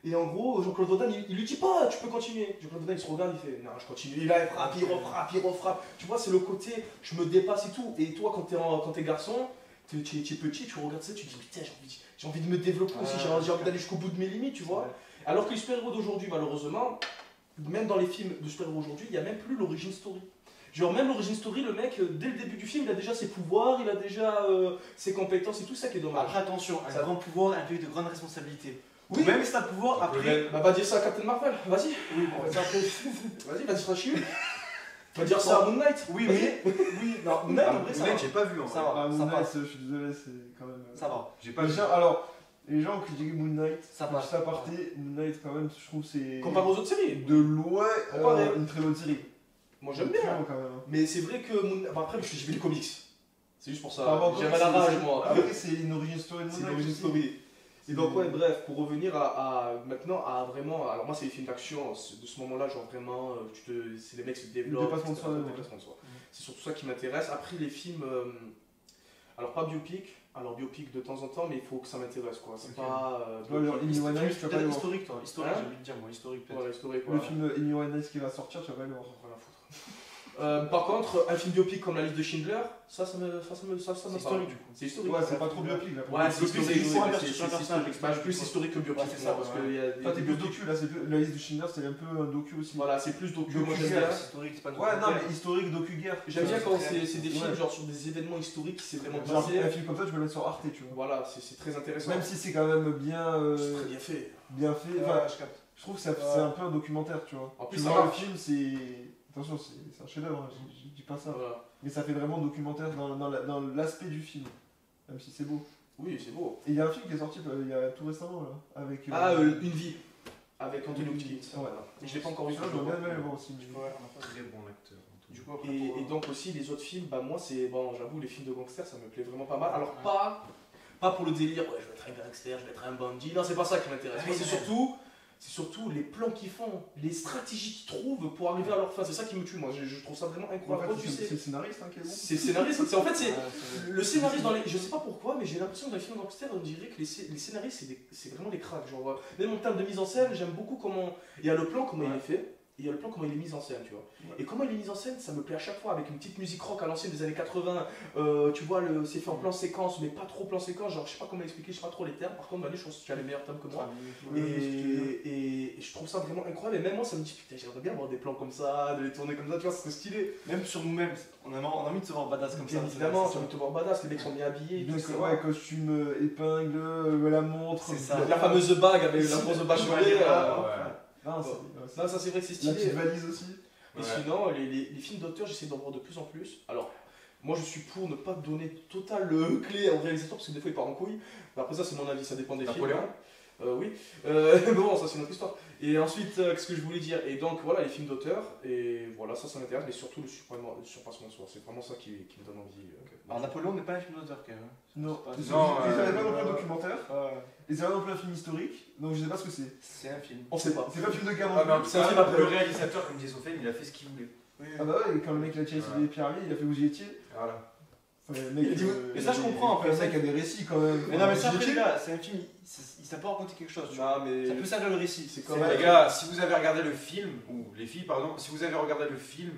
Et en gros, Jean-Claude Van Damme, il lui dit pas, tu peux continuer. Jean-Claude Van Damme, il se regarde, il fait, non, je continue. Et là, il frappe, il refrappe, il refrappe. Tu vois, c'est le côté, je me dépasse et tout. Et toi, quand t'es garçon, tu es petit, tu regardes ça, tu te dis, putain, j'ai envie de me développer aussi, j'ai envie d'aller jusqu'au bout de mes limites, tu vois. Alors que les super-héros d'aujourd'hui, malheureusement, même dans les films de super-héros aujourd'hui, il n'y a même plus l'origin story. Genre même l'origin story, le mec, dès le début du film, il a déjà ses pouvoirs, il a déjà ses compétences et tout ça qui est dommage. Après attention, un grand pouvoir implique de grandes responsabilités. Oui. Même si t'as le pouvoir, après... Bah va dire ça à Captain Marvel, vas-y. Oui, bon, Vas-y, vas-y, sera chier. Va dire ça à Moon Knight. Oui, non, Moon Knight, en vrai, ça va. j'ai pas vu en Ça vrai. va, Moon ça Knight, passe. je suis désolé, c'est quand même. Ça va. J'ai pas Les vu. gens, alors, les gens qui disent Moon Knight, Ça quand passe. ça partait, Moon Knight, quand même, je trouve c'est. Comparé aux autres séries. De loin, Comparé. une très bonne série. Moi j'aime bien. Clairement, quand même. Mais c'est vrai que après, j'ai vu les comics. C'est juste pour ça. Par contre, J'avais la rage, moi. Après, c'est une origin story de C'est Moon une Knight. origin aussi. story. Et donc ouais bref, pour revenir maintenant à vraiment, alors moi c'est les films d'action, de ce moment là genre vraiment, c'est les mecs se développent, dépassement de soi, etc., ouais. dépassement de soi. C'est surtout ça qui m'intéresse. Après les films, alors pas biopic, alors biopic de temps en temps mais il faut que ça m'intéresse quoi, c'est Ok. pas... Ouais, genre, Amy Winehouse, tu vas pas le voir. Historique, toi. Historique, Hein j'ai envie de dire, moi. Historique, peut-être. Voilà, historique, Le voilà. film Amy Winehouse qui va sortir, tu vas pas le voir. Rien à foutre. Par contre, un film biopic comme La Liste de Schindler, ça me C'est parle. historique, du coup. C'est historique. Ouais, c'est pas trop biopic là. pour Ouais, le coup. c'est historique, c'est un c'est personnage, historique. Bah, plus historique que biopic, Ouais, c'est moi, ça, parce ouais. qu'il y a Toi, t'es des plus biopics. docu là, la liste de Schindler, c'est un peu un docu aussi. Voilà, c'est plus docu, moi j'aime Docu-guerre. bien. C'est historique, c'est pas Ouais, non, mais historique, docu-guerre. J'aime bien quand c'est des films Ouais. genre sur des événements historiques qui s'est vraiment Genre, passé. un film comme ça, tu peux le mettre sur Arte, tu vois. Voilà, c'est très intéressant. Même si c'est quand même bien, C'est très bien fait. bien fait. Enfin, je capte. je trouve que c'est un peu un documentaire, tu vois. En plus, Tu ça vois, le marche. film, c'est. Attention, c'est un chef-d'œuvre, hein, je dis pas ça. Voilà. Mais ça fait vraiment documentaire dans l'aspect du film. Même si c'est beau. Oui, c'est beau. Et il y a un film qui est sorti il y a tout récemment, là. Avec. Une vie. Avec Anthony Hopkins. Ouais. Voilà. Mais je l'ai pas encore vu. Ça, j'aurais bien aimé le voir aussi. mais- Ouais, on a pas Très bon acteur. Du coup, après, Et donc aussi les autres films, bah moi c'est bon, j'avoue les films de gangsters ça me plaît vraiment pas mal. Alors pas pour le délire, ouais je vais être un gangster, je vais être un bandit. Non c'est pas ça qui m'intéresse. Moi c'est surtout les plans qu'ils font, les stratégies qu'ils trouvent pour arriver à leur fin. C'est ça qui me tue moi. Je trouve ça vraiment En incroyable. Quand fait, tu c'est sais, le scénariste hein, qui est bon. c'est scénariste. En fait c'est Ouais, le scénariste dans les. Je sais pas pourquoi, mais j'ai l'impression que dans les films gangsters, on dirait que les scénaristes, c'est vraiment des cracks. Genre, même en termes de mise en scène, j'aime beaucoup comment. Il y a le plan, comment il est fait, et il y a le plan, comment il est mis en scène, tu vois. Ouais. Et comment il est mis en scène, ça me plaît à chaque fois, avec une petite musique rock à l'ancienne des années 80. Tu vois, c'est fait en plan séquence, mais pas trop plan séquence. Genre, je sais pas comment expliquer, je sais pas trop les termes. Par contre, Manu, je pense que tu as les meilleurs termes que moi. Et je trouve ça vraiment incroyable. Et même moi, ça me dit, putain, j'aimerais bien avoir des plans comme ça, de les tourner comme ça, tu vois, c'est stylé. Même sur nous-mêmes, on a envie de se voir badass comme ça. Bien évidemment, tu vas te voir badass, les mecs sont bien habillés. Donc, tout ça. ouais, costume, épingle, la montre. C'est ça. La fameuse bague avec la grosse bachelier. Non, Non, ça c'est vrai que c'est La petite stylé. valise aussi. Et sinon, les films d'auteur, j'essaie d'en voir de plus en plus. Alors, moi je suis pour ne pas donner totale clé au réalisateur parce que des fois il part en couille. Mais après, ça c'est mon avis, ça dépend des Napoléon. films. Oui. Mais bon, ça c'est notre histoire. Et ensuite, qu'est-ce que je voulais dire? Et donc voilà, les films d'auteur, et voilà, ça m'intéresse, mais surtout le surpassement de soi. C'est vraiment ça qui me donne envie. Alors Napoléon n'est pas un film d'auteur quand même. Non, pas- ils Non, avaient pas non plus un documentaire, Ouais. ils avaient non plus un film historique, donc je sais pas ce que c'est. C'est un film. On sait pas. C'est pas un film de guerre Ah, mais non en plus. tout cas, C'est un film après. le réalisateur, comme disait Sofiane, il a fait ce qu'il voulait. Ah bah ouais, quand le mec il a tiré sur les pyramides, il a fait vous y étiez. Voilà. Enfin, le mec, Mais ça, je comprends, après, Le mec a des récits quand même. Mais non, mais ça, Vous y après, les étiez gars, c'est un film, il sait pas raconter quelque chose. Tu vois. Non, mais. Ça peut servir le récit. C'est comme Les gars, si vous avez regardé le film, ou les filles, pardon, si vous avez regardé le film,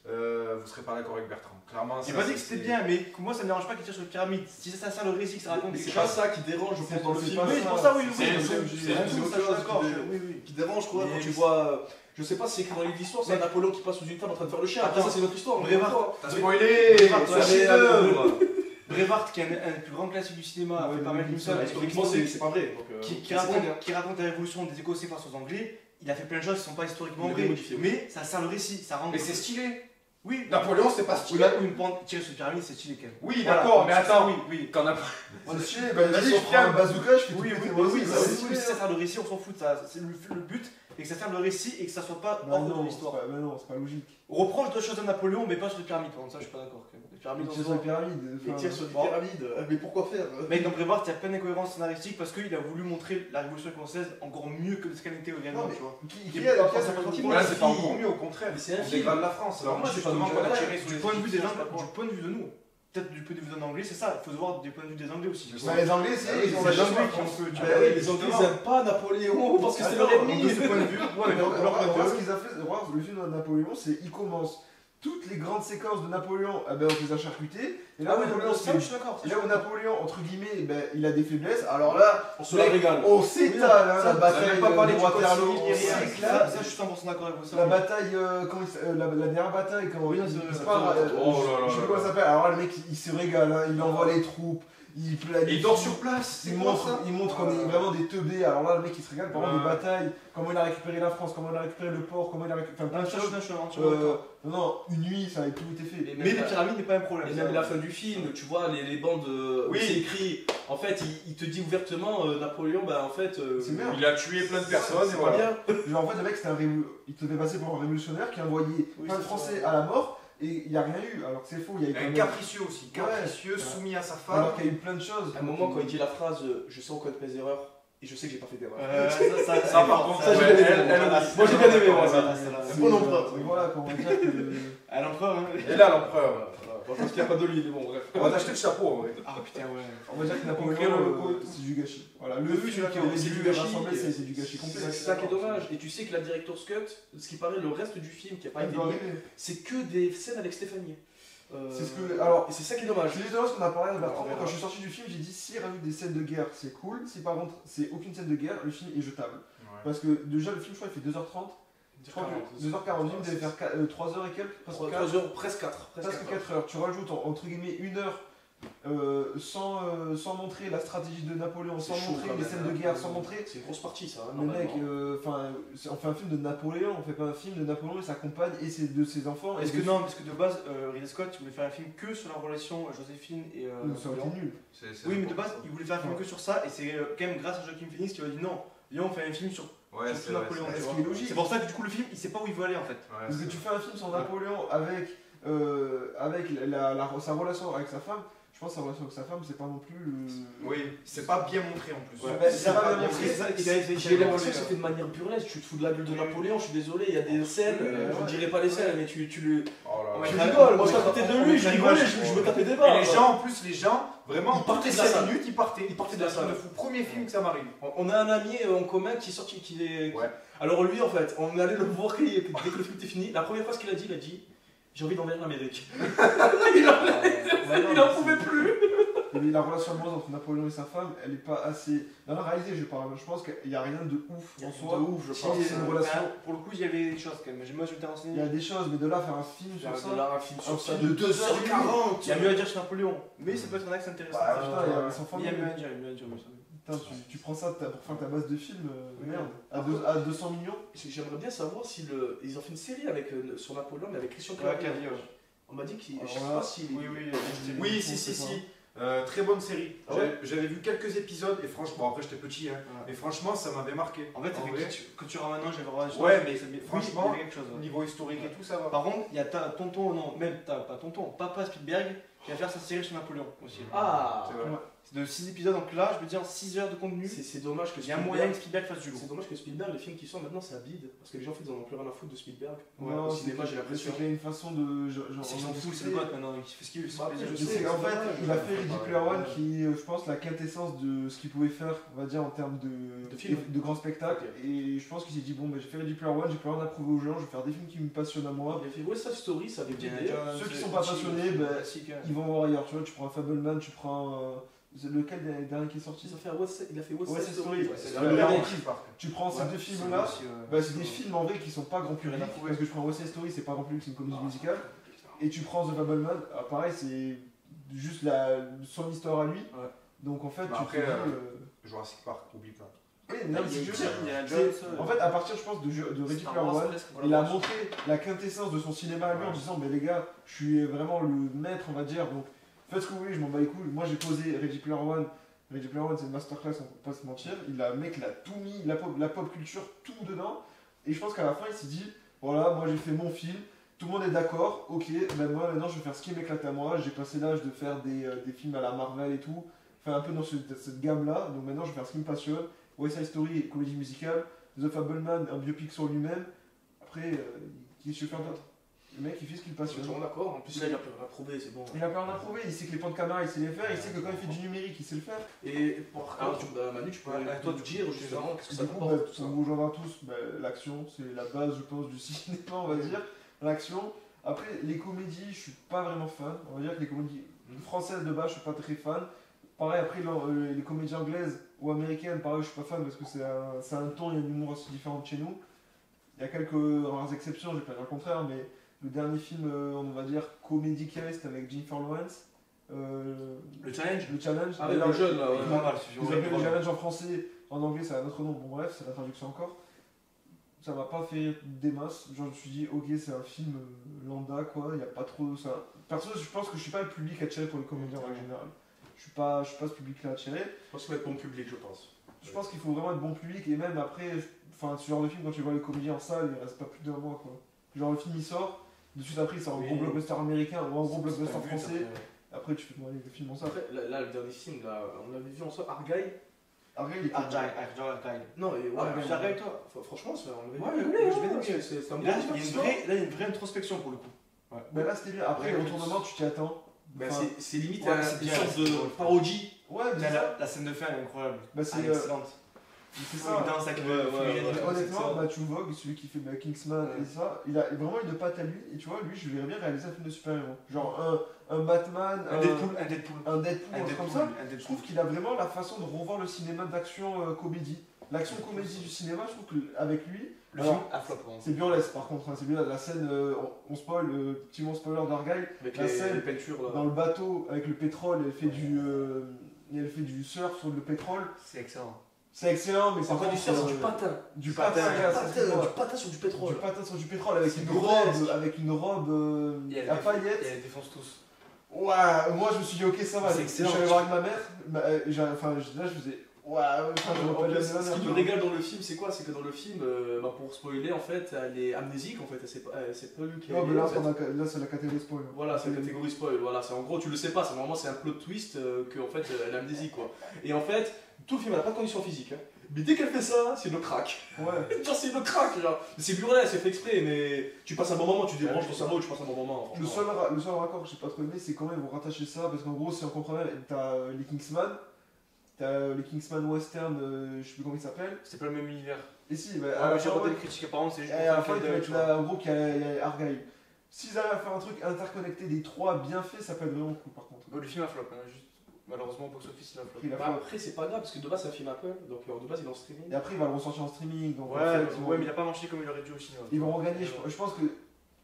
vous serez pas d'accord avec Bertrand. Clairement, J'ai ça, pas dit que c'était bien, mais moi ça me dérange pas qu'il tire sur les pyramides. Si ça sert le récit, que ça raconte Mais quelque c'est pas chose. ça qui dérange, je pense, dans le C'est film. pas Oui, ça. c'est pour ça, oui, oui. C'est- oui, c'est- oui, c'est- oui, c'est oui, autre ça, je suis chose d'accord. qui Oui, oui. Qui dérange, quoi, Mais- quand tu vois. Je sais pas si c'est écrit dans l'histoire, c'est Mais- Napoléon qui passe sous une table en train de faire le chien. Après, Attends, ça, c'est notre histoire. Braveheart. T'as spoilé. Braveheart, C'est un ouais. chef-d'œuvre. Braveheart, qui est un des plus grands classiques du cinéma, Ouais, fait par oui, Mel oui, Gibson, Bah, historiquement, c'est pas vrai. Donc, qui c'est très bien. raconte la révolution des Écossais face aux Anglais. Il a fait plein de choses qui sont pas historiquement Il a vraies, modifié, oui. mais ça sert le récit, ça rend. Mais c'est stylé. Oui, Napoléon, c'est pas Ou stylé. là où une pente tirer sur le pyramide, c'est stylé quand même. Oui, Voilà, d'accord, donc mais ça, attends. oui, oui. Quand on a... C'est stylé, bah Vas-y, vas-y, je prends un bazooka, je fais tout Oui, péter, oui, moi oui, aussi, ça, ça, oui, c'est oui, si stylé. ça sert le récit, on s'en fout de ça. C'est le but, et que ça serve le récit et que ça soit pas Bah hors de non, l'histoire. bah non, c'est pas logique. On reproche d'autres choses à Napoléon, mais pas sur les pyramides. Par contre, ça, je suis pas d'accord. quand même. Les Il pyramides, on tire se sur les voit. pyramides. Il enfin, tire sur des bon. pyramides. Mais pourquoi faire Mec, dans Braveheart, il y a plein d'incohérences scénaristiques parce qu'il a voulu montrer la révolution française encore mieux que ce qu'elle était réellement, Non, mais- tu vois. Qui a pas qui a forcément qui- qui- Là, c'est pas encore mieux, au contraire. Mais c'est un On film. dégrade la France. Alors, Moi, moi, c'est pas justement, du qu'on a tout tiré sur Du les point de vue des Égyptiens, Anglais, du point de vue de nous. Peut-être du point de vue d'un Anglais, c'est ça. Il faut se voir du point de vue des Anglais aussi. Mais tu vois. Bah, les Anglais, c'est ils ont C'est la les Anglais chance, qui ont je fait. pense. tu Bah vois. oui, Les Anglais, ils aiment pas Napoléon parce que c'est leur Alors, donc, ennemi. de ce point de vue, ouais, mais Donc, de leur point de regarde ce vue. qu'ils ont fait, regarde, le film de Napoléon, c'est il commence toutes les grandes séquences de Napoléon, eh ben, on les a charcutées. Et là, Ah oui, Napoléon, ça, je suis d'accord. et là où Napoléon, entre guillemets, ben, il a des faiblesses. Alors là, On se la régale. on s'étale, hein, ça, la bataille même pas parlé de du Waterloo, Code on civil, rien. s'éclate. Ça, je suis 100% d'accord avec vous. La bataille, la dernière bataille, quand Oui, il c'est- se part, oh là là je sais là plus comment là. ça s'appelle. Alors là, le mec, il se régale, hein, il envoie les troupes, il planifie. Et il dort sur place. Il C'est quoi montre, ça il montre qu'on est vraiment des teubés. Alors là, le mec, il se régale. Par exemple, des Ouais. batailles, comment il a récupéré la France, comment il a récupéré le port, comment il a récupéré. Enfin, plein de choses. Non, une nuit, ça avait tout été fait. Mais les pyramides n'est pas un problème. Et même la fin du film, tu vois, les bandes où Oui. c'est écrit, en fait, il te dit ouvertement, Napoléon, bah en fait, C'est merde. Il a tué plein de personnes et c'est pas voilà. bien. Genre, en fait, le mec, c'était il te fait passer pour un révolutionnaire qui envoyait Oui, plein de c'est Français ça. à la mort et il n'y a rien eu. Alors que c'est faux, il y a eu quand Un même- capricieux aussi. Capricieux, Ouais. soumis à sa femme. Alors qu'il y a eu plein de choses. À un moment, quand il dit la phrase, je sais reconnaître mes erreurs, et je sais que j'ai pas fait d'erreur. Ça, par contre, ça, j'ai ouais, bien aimé. elle- Moi, j'ai bien aimé, moi, ça. C'est- Bon empereur. Voilà, comment dire que. À l'empereur, hein. Et là, l'empereur. Bon, je pense qu'il n'y a pas de lui, mais bon, bref. On va t'acheter le chapeau en vrai. Ah putain, ouais. On va dire que Conquérir Napoléon, le logo et tout. c'est du gâchis. Voilà, le Oui, film tu vois, qui aurait c'est dû du gâchis, rassembler, et- c'est du gâchis complet. C'est ça qui est dommage. Et tu sais que la director's cut, ce qui paraît, le reste du film qui n'a pas Il été doit mis, arriver. c'est que des scènes avec Stéphanie. C'est ce que. Alors, Et c'est ça qui est dommage. c'est justement ce qu'on a parlé de Bertrand. On verra. Quand je suis sorti du film, j'ai dit s'il rajoute des scènes de guerre, c'est cool. Si par contre, c'est aucune scène de guerre, le film est jetable. Parce que déjà, le film, je crois, il fait 2h30. Je crois que 2h40, le film devait faire 3h et quelques, presque 4. 3 heures, presque 4. Presque 4 heures. Tu rajoutes entre guillemets 1 heure sans montrer la stratégie de Napoléon, sans montrer les scènes de guerre, sans montrer. C'est une grosse partie ça. Le mec, on fait un film de Napoléon, on fait pas un film de Napoléon et sa compagne et de ses enfants. Est-ce que non, parce que de base, Ridley Scott, il voulait faire un film que sur la relation Joséphine et Ça aurait été Napoléon. nul. Oui, mais de base, il voulait faire un film que sur ça, et c'est quand même grâce à Joaquin Phoenix qui lui a dit non, viens, on fait un film sur Ouais, c'est sur Napoléon. vrai. tu Ce vois. qui est logique. C'est pour ça que du coup, le film, il sait pas où il veut aller en fait. Ouais, Parce que c'est tu vrai. fais un film sur Napoléon avec sa relation avec sa femme. Je pense que sa relation avec sa femme, c'est pas non plus. Oui, c'est pas bien montré en plus. Ouais, Mais c'est pas bien montré. J'ai l'impression que c'est fait de manière burlesque. Tu te fous de la gueule de Napoléon, je suis désolé, il y a des scènes, je ne dirais pas les scènes, mais tu le. Oh là là. Ouais, Tu rigoles, moi je suis à côté de lui, je rigolais, je me tapais des barres. Et les gens, en plus, les gens, vraiment, Ils partaient toutes de la les 5 salle. minutes, ils partaient. Ils partaient de la salle. C'est le premier film que ça m'arrive. On a un ami en commun qui est sorti, Ouais. Alors lui en fait, on allait le voir dès que le film était fini. La première phrase qu'il a dit, j'ai envie d'envahir l'Amérique. Il en pouvait plus. Et la relation amoureuse entre Napoléon et sa femme, elle est pas assez. Dans la réalité, je parle, je pense qu'il n'y a rien de ouf en soi. De ouf, je Si, pense. c'est une relation. Pour le coup, il y avait des choses quand même. Moi, je m'étais Il y renseigné. a des choses, mais de là faire un film sur ça. un film sur ça film de de 2h40. Il y a mieux à dire sur Napoléon, mais ça peut être un axe intéressant. Bah, putain, il y a son Il y a famille. mieux à dire, il y a mieux à dire. Putain, tu prends ça pour faire ta base de film, Oui. merde. À 200 millions. J'aimerais bien savoir si ils ont fait une série sur Napoléon, mais avec Christian Ouais, Clavier. Clavier, ouais. On m'a dit qu'il. Je Alors sais là, pas si. Oui, oui, Oui, si. Très bonne série. Ah ouais J'avais vu quelques épisodes et franchement, bon, après j'étais petit, hein, Ouais. mais franchement ça m'avait marqué. En fait, En vrai, que tu ramènes maintenant, j'avais revu. Ouais, mais franchement, franchement, il y avait quelque chose. au niveau historique et tout, ça va. Par contre, il y a ta tonton, non, même pas tonton, papa Spielberg qui va faire sa série sur Napoléon aussi. Ah, C'est vrai. C'est de 6 épisodes, donc là, je veux dire 6 heures de contenu. c'est dommage que Il y a un moyen que Spielberg fasse du lourd. C'est dommage que Spielberg, les films qui sortent maintenant, ça vide. Parce que les gens, en fait, ils en ont plus rien à foutre de Spielberg. Non, au c'est cinéma, que- j'ai l'impression. c'est qu'il y a une façon de. Genre, Ils on s'en en fout, c'est discutait. le pote maintenant, il fait ce qu'il veut. Bah, après, c'est je Je plaisir. sais qu'en c'est fait, dommage. il a fait Ready Ouais. Player One qui, je pense, la quintessence de ce qu'il pouvait faire, on va dire, en termes De film. de grands spectacles. Et je pense qu'il s'est dit, bon, bah, j'ai fait Ready Player One, j'ai plus rien à prouver aux gens, je vais faire des films qui me passionnent à moi. Il a fait West Side Story, ça avait bien Indiana aidé. Jones, Ceux qui sont pas passionnés, bah, classique, hein. ils vont voir ailleurs. Tu vois, tu prends un Fableman, tu prends. C'est lequel des derniers qui est sorti Il a fait West West Side Side Story. Story. Ouais, C'est c'est le la dernier même. film, par contre. Tu prends ces Ouais, deux c'est films-là, aussi, bah, c'est des films en vrai qui sont pas grand public. Parce que je prends West Side Story, c'est pas grand public, c'est une comédie musicale. Et tu prends The Fableman, pareil, c'est juste son histoire à lui. Ouais. Donc en fait, Bah, tu après, te dis. Jurassic Park, oublie pas. Oui, Ah, non, il y c'est a juste- Jones, Indiana c'est- Jones, En fait, à partir, je pense, de Ready Star Player Wars, One, presque, il a voilà. montré la quintessence de son cinéma à lui en Ouais. disant, mais les gars, je suis vraiment le maître, on va dire. Donc faites ce que vous voulez, je m'en bats les couilles. Moi, j'ai posé Ready Player One. Ready Player One, c'est une masterclass, on peut pas se mentir. Le mec, il a tout mis, la pop culture, tout dedans. Et je pense qu'à la fin, il s'est dit, voilà, moi j'ai fait mon film, tout le monde est d'accord, ok, ben moi maintenant je vais faire ce qui m'éclate à moi. J'ai passé l'âge de faire des films à la Marvel et tout, enfin un peu dans cette gamme-là. Donc maintenant je vais faire ce qui me passionne. West Side Story, comédie musicale. The Fableman, un biopic sur lui-même. Après, qui je vais faire d'autre? Le mec, il fait ce qu'il Je suis passionne. totalement d'accord. En plus, là, il a plus rien à prouver, c'est bon. Il a pas rien à prouver, il sait que les plans de caméra, il sait les faire, il sait que quand il fait du numérique, il sait le faire. Et par contre, Manu, tu peux Ouais, toi te dire justement qu'est-ce que ça Du coup, t'apporte tout ça. pour vous rejoindre tous, l'action, c'est la base, je pense, du cinéma, on va dire. L'action. Après, les comédies, je suis pas vraiment fan. On va dire que les comédies françaises de base, je suis pas très fan. Pareil, après, les comédies anglaises ou américaines, pareil, je suis pas fan parce que c'est un ton et un humour assez différent de chez nous. Il y a quelques rares exceptions, je vais pas dire le contraire, mais le dernier film, on va dire, comédie qui reste avec Jennifer Lawrence. Le challenge. Le challenge. Ah, avec Là, le jeune là, Il est ouais. pas mal, ce Vous film. appelez le challenge en français, en anglais c'est un autre nom, bon bref, c'est la traduction encore. Ça m'a pas fait des masses, genre je me suis dit ok c'est un film lambda quoi, il y a pas trop ça. Perso je pense que je suis pas le public attiré pour les comédiens en général. Je suis pas ce public là attiré. Je pense qu'il va être bon public, je pense. Je pense qu'il faut vraiment être bon public et même après, enfin ce genre de film quand tu vois les comédiens en salle, il reste pas plus d'un mois quoi. Genre le film il sort, de suite après il sort un gros Oui. blockbuster américain ou un gros C'est blockbuster un but, français. après. Après tu fais demander le film en salle. Après, là, le dernier film, là, on l'avait vu ensemble, Argyle. Argyle, il est Argyle. Non, et ouais, Argyle. Argyle, toi. Franchement, on l'avait Ouais, vu. rigolé, Je vais ouais, dire, ouais. c'est un bon Là, il y a divertissement. là, il y a une vraie introspection pour le coup. Mais là c'était bien. Après Ouais, le retournement tu t'y attends. Ben, Enfin, c'est limite ouais, une c'est bien, sorte c'est drôle. de parodie. ouais, mais Là, c'est ça. la scène de fin elle est incroyable. Bah, c'est Elle est excellente. c'est Il ça. danse avec Ouais, le ouais, fumigène. ouais. C'est Honnêtement, excellent. Matthew Vogue, celui qui fait Kingsman Ouais. et ça, il a vraiment une patte à lui. Et tu vois, lui, je verrais bien réaliser un film de super-héros. Genre un Batman, Un Deadpool, un Deadpool. un Deadpool, un truc comme ça. Un Je Deadpool. trouve qu'il a vraiment la façon de revoir le cinéma d'action comédie. L'action comédie du cinéma, je trouve qu'avec lui, Le alors, film à flop. Vraiment. c'est burlesque par contre. Hein, c'est bien la scène, on spoil, petit mon spoiler d'Argyle, Avec La les scène peintures là. dans le bateau avec le pétrole, elle fait du surf sur le pétrole. C'est excellent. C'est excellent, mais C'est par pas du contre, surf, c'est du patin. Du patin, patin, du gars, ça, c'est moi. Du patin sur du pétrole. Du patin sur du pétrole avec C'est une burlesque. robe, avec une robe Et elle à défonce- paillettes. Et elle défonce tous. Ouais, moi je me suis dit ok ça va. C'est Je excellent. suis allé voir avec ma mère. Là je faisais ouais. Enfin, je En vois pas plus, bien ce qui ma me mère. régale dans le film, c'est quoi? C'est que dans le film, pour spoiler, en fait, elle est amnésique, en fait, c'est pas lui qui est. Non mais là, en fait. là c'est la catégorie spoil. Voilà, c'est la catégorie spoil. Voilà, c'est en gros, tu le sais pas, c'est normalement c'est un plot twist que en fait elle est amnésique quoi. Et en fait, tout le film elle a pas de condition physique. Hein. Mais dès qu'elle fait ça, c'est le crack. Ouais. Genre c'est le crack, genre. C'est burlesque, c'est fait exprès, mais tu passes un bon moment, tu débranches ton cerveau, tu passes un bon moment. Le franchement. seul raccord que j'ai pas trop aimé, c'est quand même ils vont rattacher ça parce qu'en gros si on comprend bien, t'as les Kingsman. T'as les Kingsman Western, je sais plus comment ils s'appellent. C'est pas le même univers. Et si, bah, Ouais, à la mais j'ai fin, entendu des critiques apparemment, c'est juste et à la pour fin, faire il un va clin être d'œil, tu vois. là, en gros, qu'il y a Argyle. S'ils arrivent à faire un truc interconnecté des trois bien fait, ça peut être vraiment cool par contre. Bon, le film a flop, hein, juste. Malheureusement, au box-office, il a flop. Il a Bah, fait- après, c'est pas grave parce que de base c'est un film Apple, donc de base il est en streaming. Et après, il va le ressortir en streaming. Donc en Ouais, fait, ils vont- ouais, mais il a pas marché comme il aurait dû au cinéma. ils vont regagner. Je pense que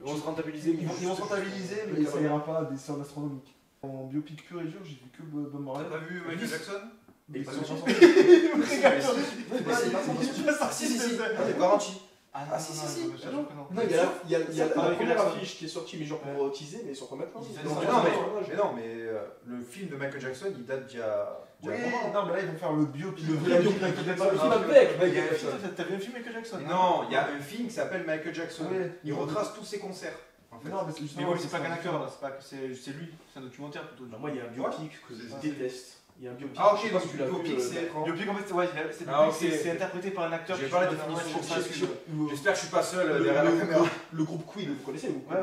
Ils vont se rentabiliser. ils vont se rentabiliser, mais ça ira pas à des sommes astronomiques. En biopic pur et dur, j'ai vu que Bob Marley. T'as pas vu Michael Jackson? Mais Ils pas sont sortis. pas sortis. Si, si, si. Si, si, si. C'est garanti. Ah, si, si, si. bien sûr que non. Non, il y a la Avec première Jackson. affiche qui est sortie, mais genre pour teaser, mais ils sont pas maintenant. Ils Donc, faisaient Mais non, ouais, mais non, mais le film de Michael Jackson, il date d'il y a Oui, un moment. non, mais là ils vont faire le biopic. Le vrai biopic, Michael pas le Jackson. film avec Il y a Michael un Jackson. Putain, t'as vu un film avec Jackson? Non, il y a un film qui s'appelle Michael Jackson. Ouais. Il retrace tous ses concerts. En fait. Non, mais c'est Mais justement. ouais, c'est pas qu'un acteur là, c'est lui, c'est un documentaire plutôt. Bah, moi, il y a un biopic que je déteste. Il y a un biopic. Ah, je sais ok, pas donc si tu l'as biopic, vu, c'est. Biopic en fait, ouais, c'est Ah, biopic, ok. c'est interprété par un acteur. J'ai qui pas la joue dans un définition film. précise. J'espère que je suis pas seul derrière la caméra. Le groupe Queen, vous connaissez vous Ouais,